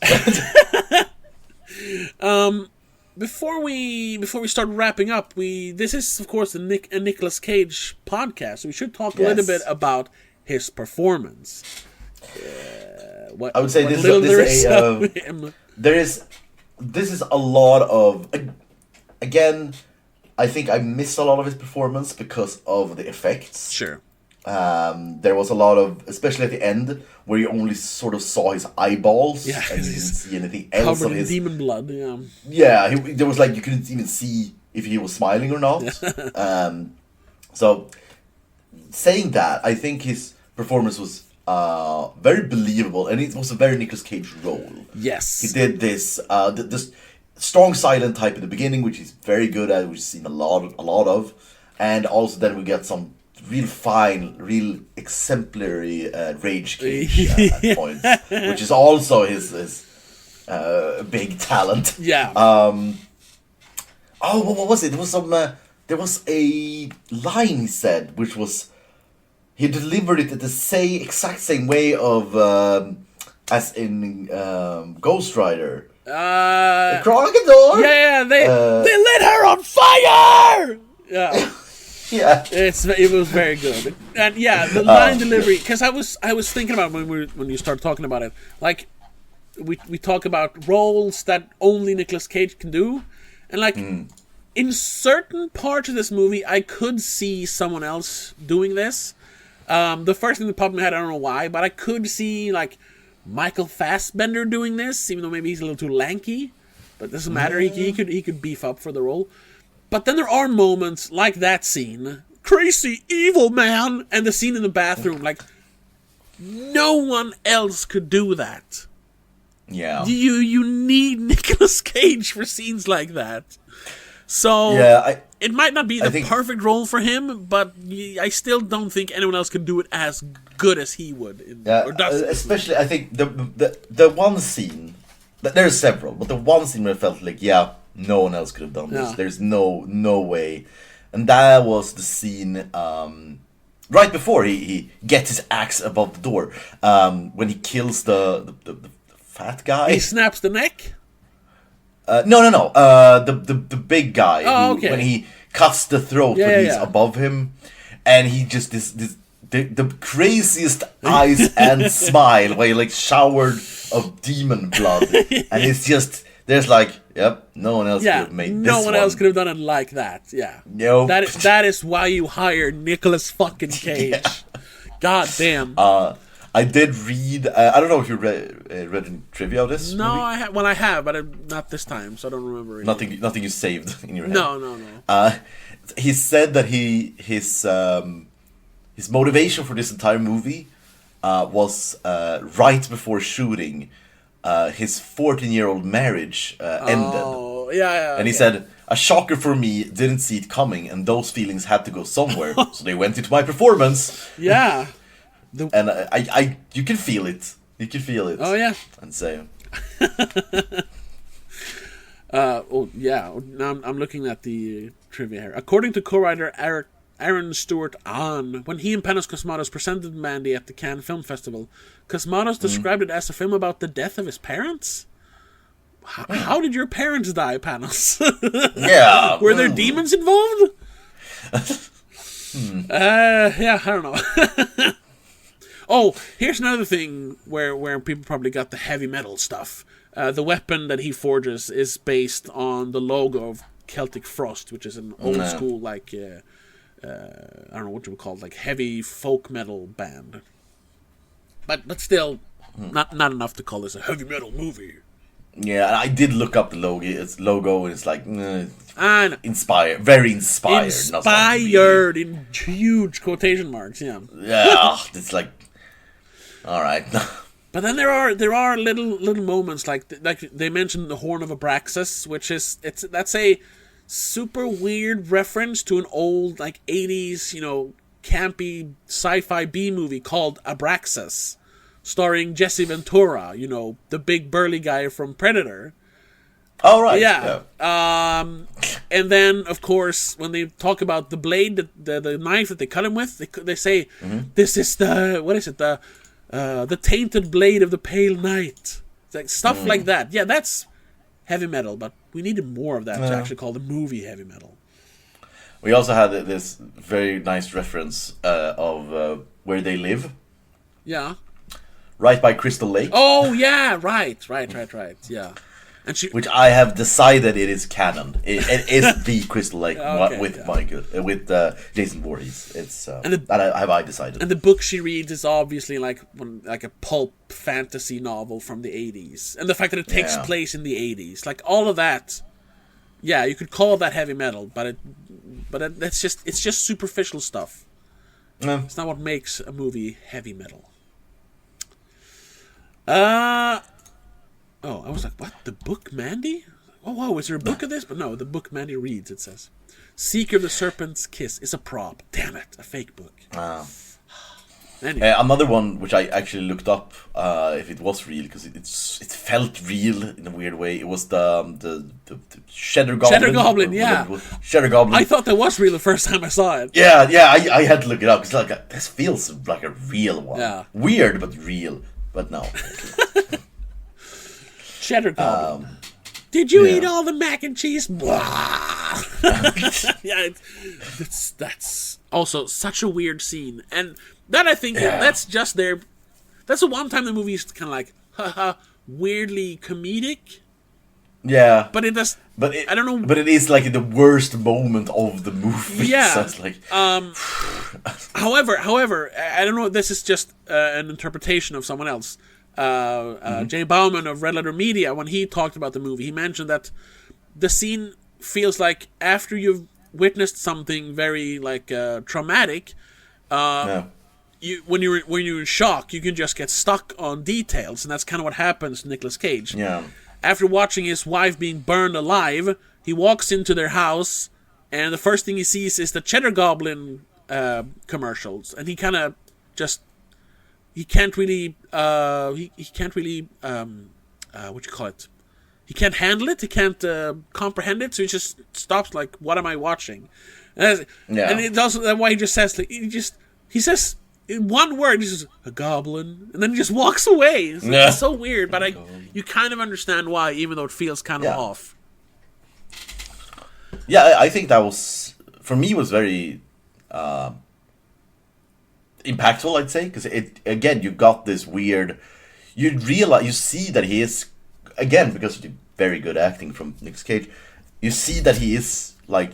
Before we start wrapping up, this is of course a Nicolas Cage podcast. So we should talk a little bit about his performance. I would say this is a lot of, again, I think I missed a lot of his performance because of the effects. Sure. There was a lot of, especially at the end, where you only sort of saw his eyeballs and you didn't see anything else covered of his demon blood. Yeah. Yeah, there was like you couldn't even see if he was smiling or not. So, saying that, I think his performance was very believable, and it was a very Nicolas Cage role. Yes, he did this this strong silent type at the beginning, which he's very good at. We've seen a lot of, and also then we get some real fine, real exemplary rage Cage at points, which is also his big talent. Yeah. What was it? There was there was a line he said, which was, he delivered it the exact same way of as in Ghost Rider. Crocodile. Yeah, they lit her on fire. Yeah. Yeah, it was very good, and the line delivery. Because I was thinking about when you started talking about it, like we talk about roles that only Nicolas Cage can do, and like in certain parts of this movie, I could see someone else doing this. The first thing that popped in my head, I don't know why, but I could see like Michael Fassbender doing this, even though maybe he's a little too lanky. But it doesn't matter. He could beef up for the role. But then there are moments like that scene, crazy evil man, and the scene in the bathroom. Like no one else could do that. Yeah. You need Nicolas Cage for scenes like that. So it might not be the perfect role for him, but I still don't think anyone else can do it as good as he would. Especially, I think the one scene, there's several, but the one scene where I felt like, no one else could have done this. There's no way. And that was the scene right before he gets his axe above the door, when he kills the fat guy. He snaps the neck? No. The big guy. When he cuts the throat when he's above him, and he just the craziest eyes and smile, where he like showered of demon blood, and it's just there's like, no one else could have made this. No one else could have done it like that. Yeah. Nope. That is why you hired Nicolas fucking Cage. God damn. I did read. I don't know if you read any trivia of this. No, movie? I have. Well, I have, but not this time, so I don't remember. Reading. Nothing you saved in your head. No. He said that his motivation for this entire movie was right before shooting. His 14-year-old marriage ended. Oh, yeah. And he said, "A shocker for me. Didn't see it coming, and those feelings had to go somewhere. So they went into my performance." Yeah. And I you can feel it. You can feel it. Oh yeah. And say. Now I'm looking at the trivia here. According to co-writer Aaron Stewart when he and Panos Cosmatos presented Mandy at the Cannes Film Festival, Cosmatos described it as a film about the death of his parents. How did your parents die, Panos? Yeah. Were there demons involved? I don't know. Oh, here's another thing where people probably got the heavy metal stuff. The weapon that he forges is based on the logo of Celtic Frost, which is an old school, like, I don't know what you would call it, like heavy folk metal band. But still, not enough to call this a heavy metal movie. Yeah, I did look up the logo. It's logo, and it's like inspired, very inspired. Inspired in huge quotation marks. Yeah. Yeah, it's like, all right. But then there are little moments like they mentioned the Horn of Abraxas, which that's a super weird reference to an old like 80s campy sci-fi B movie called Abraxas, starring Jesse Ventura, the big burly guy from Predator. Oh, right. Yeah. And then, of course, when they talk about the blade, the knife that they cut him with, they say, this is the tainted blade of the pale knight. It's like stuff like that. Yeah, that's heavy metal, but we needed more of that to actually call the movie heavy metal. We also had this very nice reference of where they live. Yeah. Right by Crystal Lake. Oh, yeah, right, yeah. And which I have decided it is canon. It is the Crystal Lake with Jason Voorhees. It's that have I decided. And the book she reads is obviously like a pulp fantasy novel from the 80s, and the fact that it takes place in the 80s, like all of that. Yeah, you could call that heavy metal, but it's just superficial stuff. It's not what makes a movie heavy metal. Oh, I was like, what? The book Mandy? Oh, whoa, is there a book of this? But no, the book Mandy reads, it says. Seeker of the Serpent's Kiss is a prop. Damn it, a fake book. Anyway. Another one which I actually looked up if it was real, because it felt real in a weird way. It was the Cheddar Goblin. Cheddar Goblin, yeah. Cheddar Goblin. I thought that was real the first time I saw it. Yeah, I had to look it up. It's like, this feels like a real one. Yeah. Weird, but real. But no. Cheddar Goblin. Did you eat all the mac and cheese? Blah. Yeah, that's also such a weird scene, and that I think that's just their. That's the one time the movie's kind of like, haha, weirdly comedic. Yeah, but it does. I don't know. But it is like the worst moment of the movie. Yeah. So it's like, However, I don't know. This is just an interpretation of someone else. Jay Bauman of Red Letter Media, when he talked about the movie, he mentioned that the scene feels like after you've witnessed something very like traumatic, when you're in shock, you can just get stuck on details, and that's kind of what happens to Nicolas Cage. Yeah. After watching his wife being burned alive, he walks into their house, and the first thing he sees is the Cheddar Goblin commercials, and he kind of just he can't really what you call it? He can't handle it. He can't comprehend it. So he just stops. Like, what am I watching? And it's also why he just says like he says in one word, he says a goblin, and then he just walks away. It's so weird, but you kind of understand why, even though it feels kind of off. Yeah, I think that was, for me, was very impactful, I'd say, because you got this weird. You see that he is, again, because of the very good acting from Nicolas Cage, you see that he is like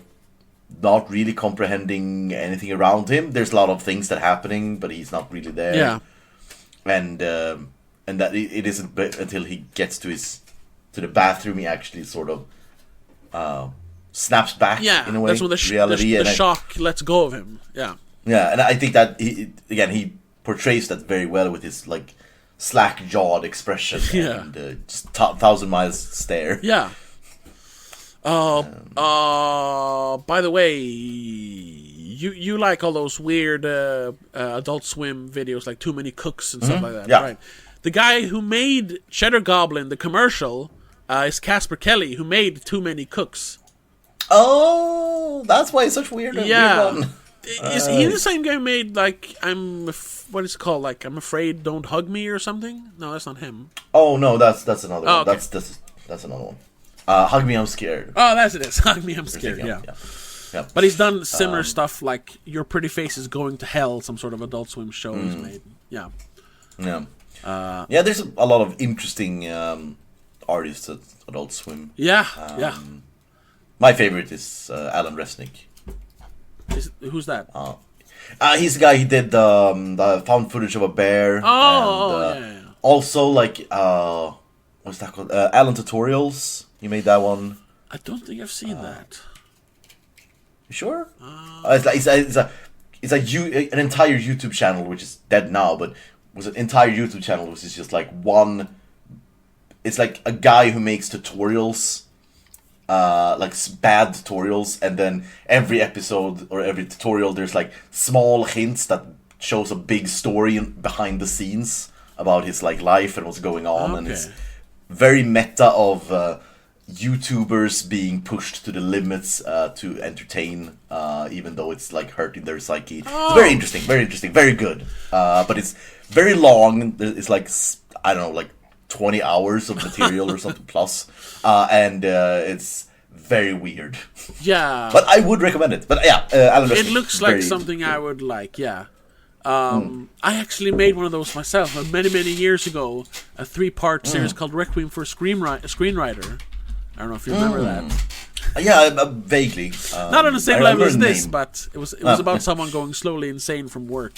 not really comprehending anything around him. There's a lot of things that are happening, but he's not really there. Yeah, and that it isn't until he gets to the bathroom he actually sort of snaps back. Yeah, in a way. That's when the shock lets go of him. Yeah. Yeah, and I think that he portrays that very well with his like slack-jawed expression and just 1,000 miles stare. Yeah. By the way, you like all those weird Adult Swim videos, like Too Many Cooks and stuff like that, right? The guy who made Cheddar Goblin, the commercial, is Casper Kelly, who made Too Many Cooks. Oh, that's why it's such weird. Yeah. Weird one. Is he the same guy who made like what is it called? Like I'm Afraid Don't Hug Me or something? No, that's not him. Oh no, that's another one. Okay. That's another one. Hug Me, I'm Scared. Oh, that's it. Is Hug Me, I'm Scared. Yeah. But he's done similar stuff like Your Pretty Face is Going to Hell, some sort of Adult Swim show he's made. Yeah. Yeah. There's a lot of interesting artists at Adult Swim. Yeah. My favorite is Alan Resnick. Who's that? He's the guy who did the found footage of a bear. Yeah. Also, like, what's that called? Alan Tutorials. He made that one. I don't think I've seen that. You sure? It's an entire YouTube channel, which is dead now, but was an entire YouTube channel which is just like one. It's like a guy who makes tutorials. Like bad tutorials, and then every episode or every tutorial there's like small hints that shows a big story behind the scenes about his like life and what's going on. And it's very meta of YouTubers being pushed to the limits to entertain, even though it's like hurting their psyche. It's very interesting, very good, but it's very long. It's like, I don't know, like 20 hours of material or something plus, and it's very weird. Yeah, but I would recommend it. But Alan it looks like something I would like. Yeah, I actually made one of those myself many years ago. A 3-part series called Requiem for a Screenwriter. I don't know if you remember that. Yeah, vaguely. Not on the same level as this, but it was about someone going slowly insane from work.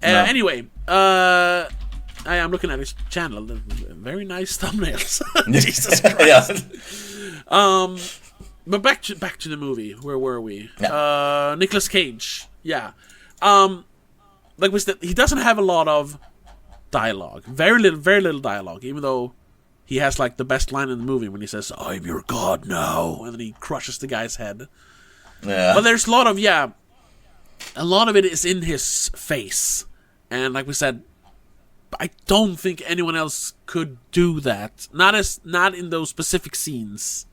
Anyway, I'm looking at his channel. Very nice thumbnails. Jesus Christ. But back to the movie. Where were we? Nicolas Cage. Yeah. Like we said, he doesn't have a lot of dialogue. Very little dialogue. Even though he has like the best line in the movie when he says, "I'm your god now," and then he crushes the guy's head. Yeah. But there's a lot of it is in his face, and like we said, I don't think anyone else could do that. Not in those specific scenes,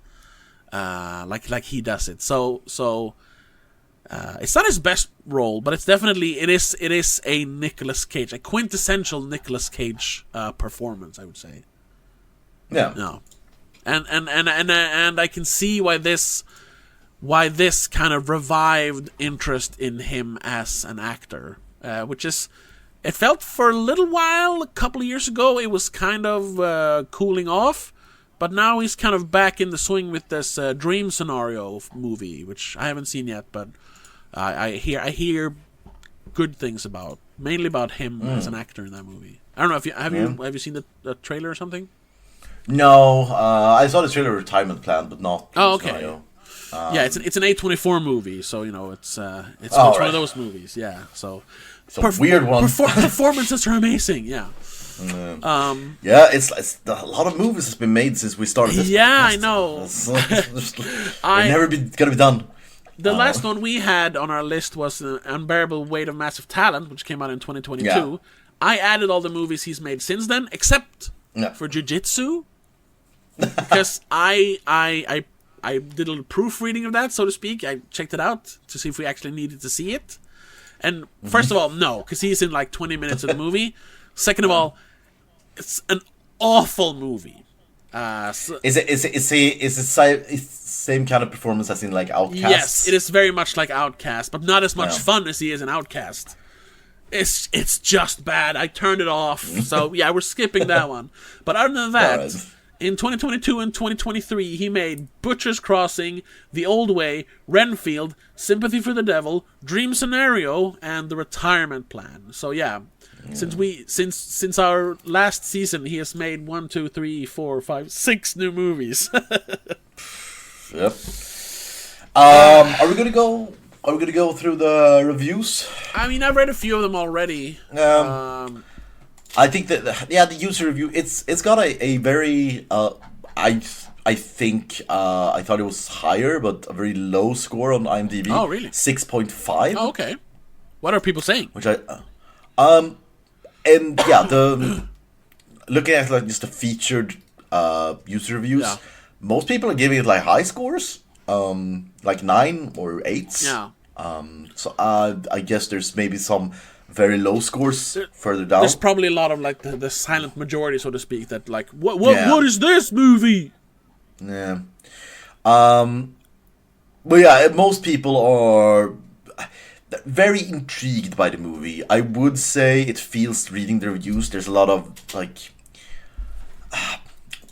like he does it. So it's not his best role, but it's definitely it is a Nicolas Cage, a quintessential Nicolas Cage performance, I would say. Yeah. No. And I can see why this kind of revived interest in him as an actor, which is It felt for a little while, a couple of years ago, it was kind of cooling off. But now he's kind of back in the swing with this Dream Scenario movie, which I haven't seen yet, but I hear good things about, mainly about him as an actor in that movie. I don't know if you have you seen the trailer or something? No, I saw the trailer Retirement Plan, but not. Oh, okay. Scenario. Yeah, it's an A24 movie, so it's one of those movies. Yeah, so it's a weird one. Performances are amazing. Yeah. It's a lot of movies has been made since we started this podcast. I know. They're never gonna be done. The last one we had on our list was The Unbearable Weight of Massive Talent, which came out in 2022. Yeah. I added all the movies he's made since then, except for Jiu-Jitsu, because I did a little proofreading of that, so to speak. I checked it out to see if we actually needed to see it. And first of all, no, because he's in like 20 minutes of the movie. Second of all, it's an awful movie. Is it same kind of performance as in like Outcast? Yes, it is very much like Outcast, but not as much fun as he is in Outcast. It's just bad. I turned it off. So yeah, we're skipping that one. But other than that, in 2022 and 2023, he made Butcher's Crossing, The Old Way, Renfield, Sympathy for the Devil, Dream Scenario, and The Retirement Plan. So yeah. Since our last season, he has made 1, 2, 3, 4, 5, 6 new movies. Yep. Are we gonna go? Are we gonna go through the reviews? I mean, I've read a few of them already. I think that the user review it's got a very I think I thought it was higher, but a very low score on IMDb. Oh, really? 6.5. Oh, okay. What are people saying? Which and yeah, the looking at like just the featured user reviews, most people are giving it like high scores, like 9 or 8s. Yeah. So I guess there's maybe some very low scores further down. There's probably a lot of like the silent majority, so to speak, that like what is this movie? Yeah. But yeah, most people are very intrigued by the movie. I would say it feels, reading the reviews, there's a lot of like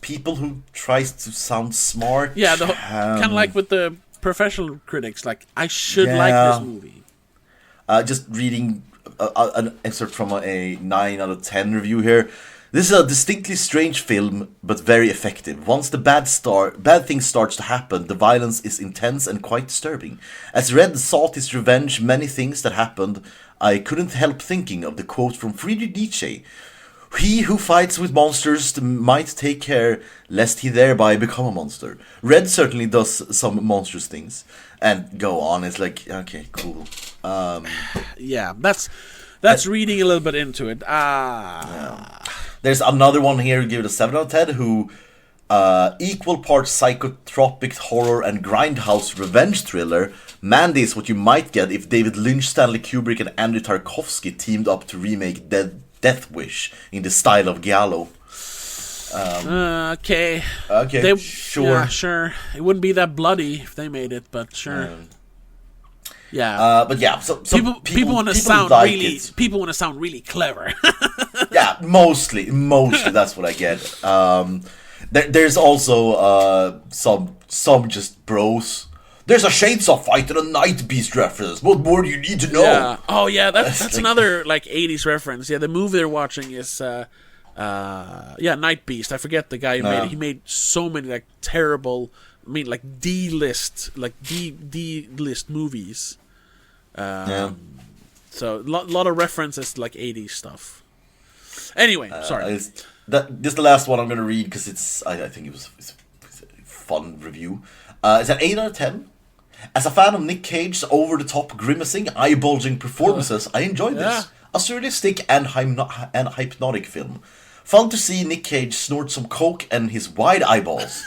people who tries to sound smart. Yeah, kind of like with the professional critics, like I should like this movie. Just reading an excerpt from a 9 out of 10 review here. This is a distinctly strange film, but very effective. Once the bad thing starts to happen, the violence is intense and quite disturbing. As Red sought his revenge, many things that happened, I couldn't help thinking of the quote from Friedrich Nietzsche. He who fights with monsters might take care lest he thereby become a monster. Red certainly does some monstrous things. And go on, it's like, okay, cool. Yeah, that's reading a little bit into it. Yeah. There's another one here who gave it a 7 out of 10, who equal parts psychotropic horror and grindhouse revenge thriller. Mandy is what you might get if David Lynch, Stanley Kubrick, and Andrei Tarkovsky teamed up to remake Death Wish in the style of Giallo. Okay. Sure. Yeah, sure. It wouldn't be that bloody if they made it, but sure. Yeah. But yeah, so people want to sound like really. People want to sound really clever. Yeah, mostly that's what I get. There's also some just bros. There's a chainsaw fight and a Night Beast reference. What more do you need to know? Yeah. Oh yeah, that's like, another like 80s reference. Yeah, the movie they're watching is Night Beast. I forget the guy who made it. He made so many like terrible, I mean like D-list movies. So a lot of references to like 80s stuff. Anyway, sorry. This is the last one I'm going to read because I think it's a fun review. It's an 8 out of 10. As a fan of Nick Cage's over-the-top grimacing, eye-bulging performances, I enjoyed this. A surrealistic and hypnotic film. Fun to see Nick Cage snort some coke and his wide eyeballs.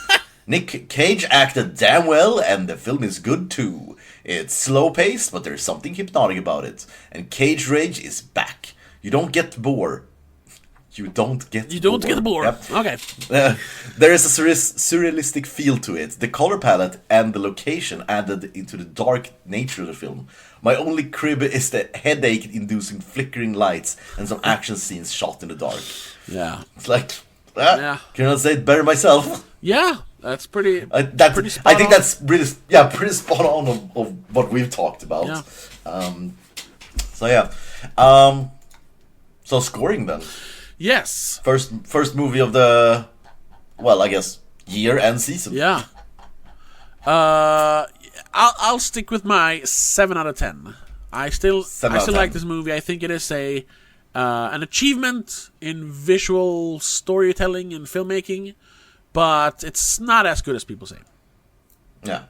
Nick Cage acted damn well, and the film is good too. It's slow-paced, but there's something hypnotic about it. And Cage Rage is back. You don't get bored. you don't get the boar. Yep. Okay. There is a surrealistic feel to it. The color palette and the location added into the dark nature of the film. My only crib is the headache-inducing flickering lights and some action scenes shot in the dark. Yeah. It's like, cannot say it better myself. Yeah, that's pretty. Pretty spot I think on. That's pretty spot on of what we've talked about. Yeah. So scoring then. Yes. First movie of the, well, I guess year and season. Yeah. I'll stick with my 7 out of 10. I still like this movie. I think it is an achievement in visual storytelling and filmmaking, but it's not as good as people say. Yeah,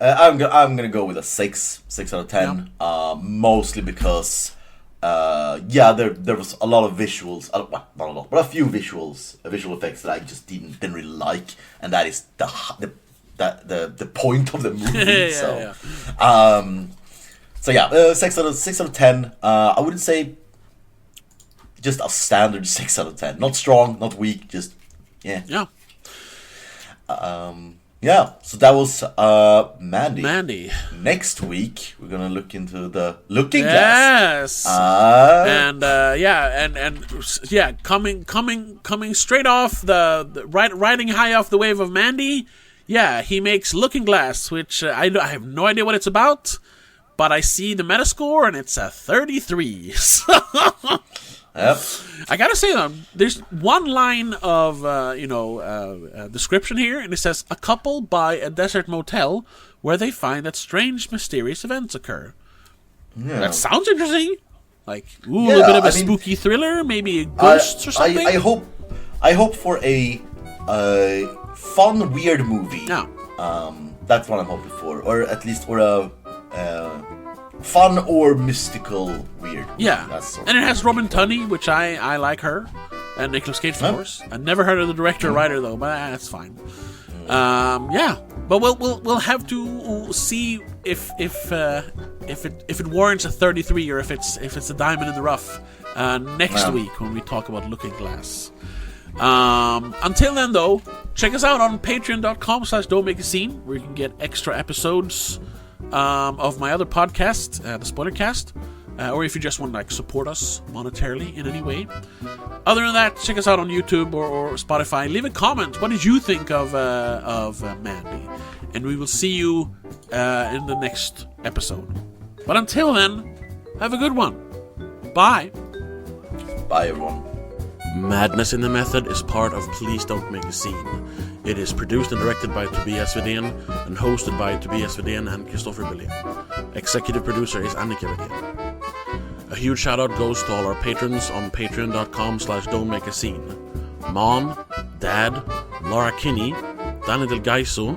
I'm gonna go with a 6 out of 10. Yeah. Mostly because there was a lot of visuals, not a lot, but a few visual effects that I just didn't really like, and that is the point of the movie. So 6 out of 10. I wouldn't say just a standard 6 out of 10. Not strong, not weak, just yeah. So that was Mandy. Next week we're gonna look into the Looking Glass. Coming straight off the riding high off the wave of Mandy. Yeah, he makes Looking Glass, which I have no idea what it's about, but I see the Metascore and it's a 33. Yep. I gotta say though, there's one line of description here, and it says a couple buy a desert motel where they find that strange, mysterious events occur. Yeah. That sounds interesting. Like a little bit of a spooky thriller, maybe ghosts or something. I hope for a fun, weird movie. Yeah. That's what I'm hoping for, or at least a fun or mystical weird. Yeah, and it has Robin Tunney, which I like her, and Nicolas Cage, of course. I never heard of the director or writer though, but that's fine. But we'll have to see if it warrants a 33 or if it's a diamond in the rough next week when we talk about Looking Glass. Until then, though, check us out on patreon.com/don'tmakeascene, where you can get extra episodes of my other podcast, the Spoilercast, or if you just want to support us monetarily in any way. Other than that, check us out on YouTube or Spotify. Leave a comment. What did you think of Mandy? And we will see you in the next episode. But until then, have a good one. Bye. Bye, everyone. Madness in the Method is part of Please Don't Make a Scene. It is produced and directed by Tobias Vedén and hosted by Tobias Vedén and Christopher Billén. Executive producer is Annika Vedén. A huge shout out goes to all our patrons on patreon.com/don'tmakeascene. Mom, Dad, Laura Kinney, Danny Del Gaiso,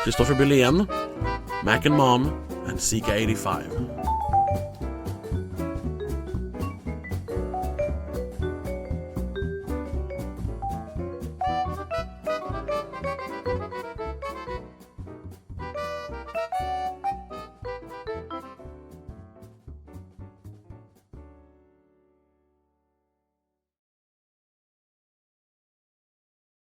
Christopher Billén, Mac and Mom, and Sika85.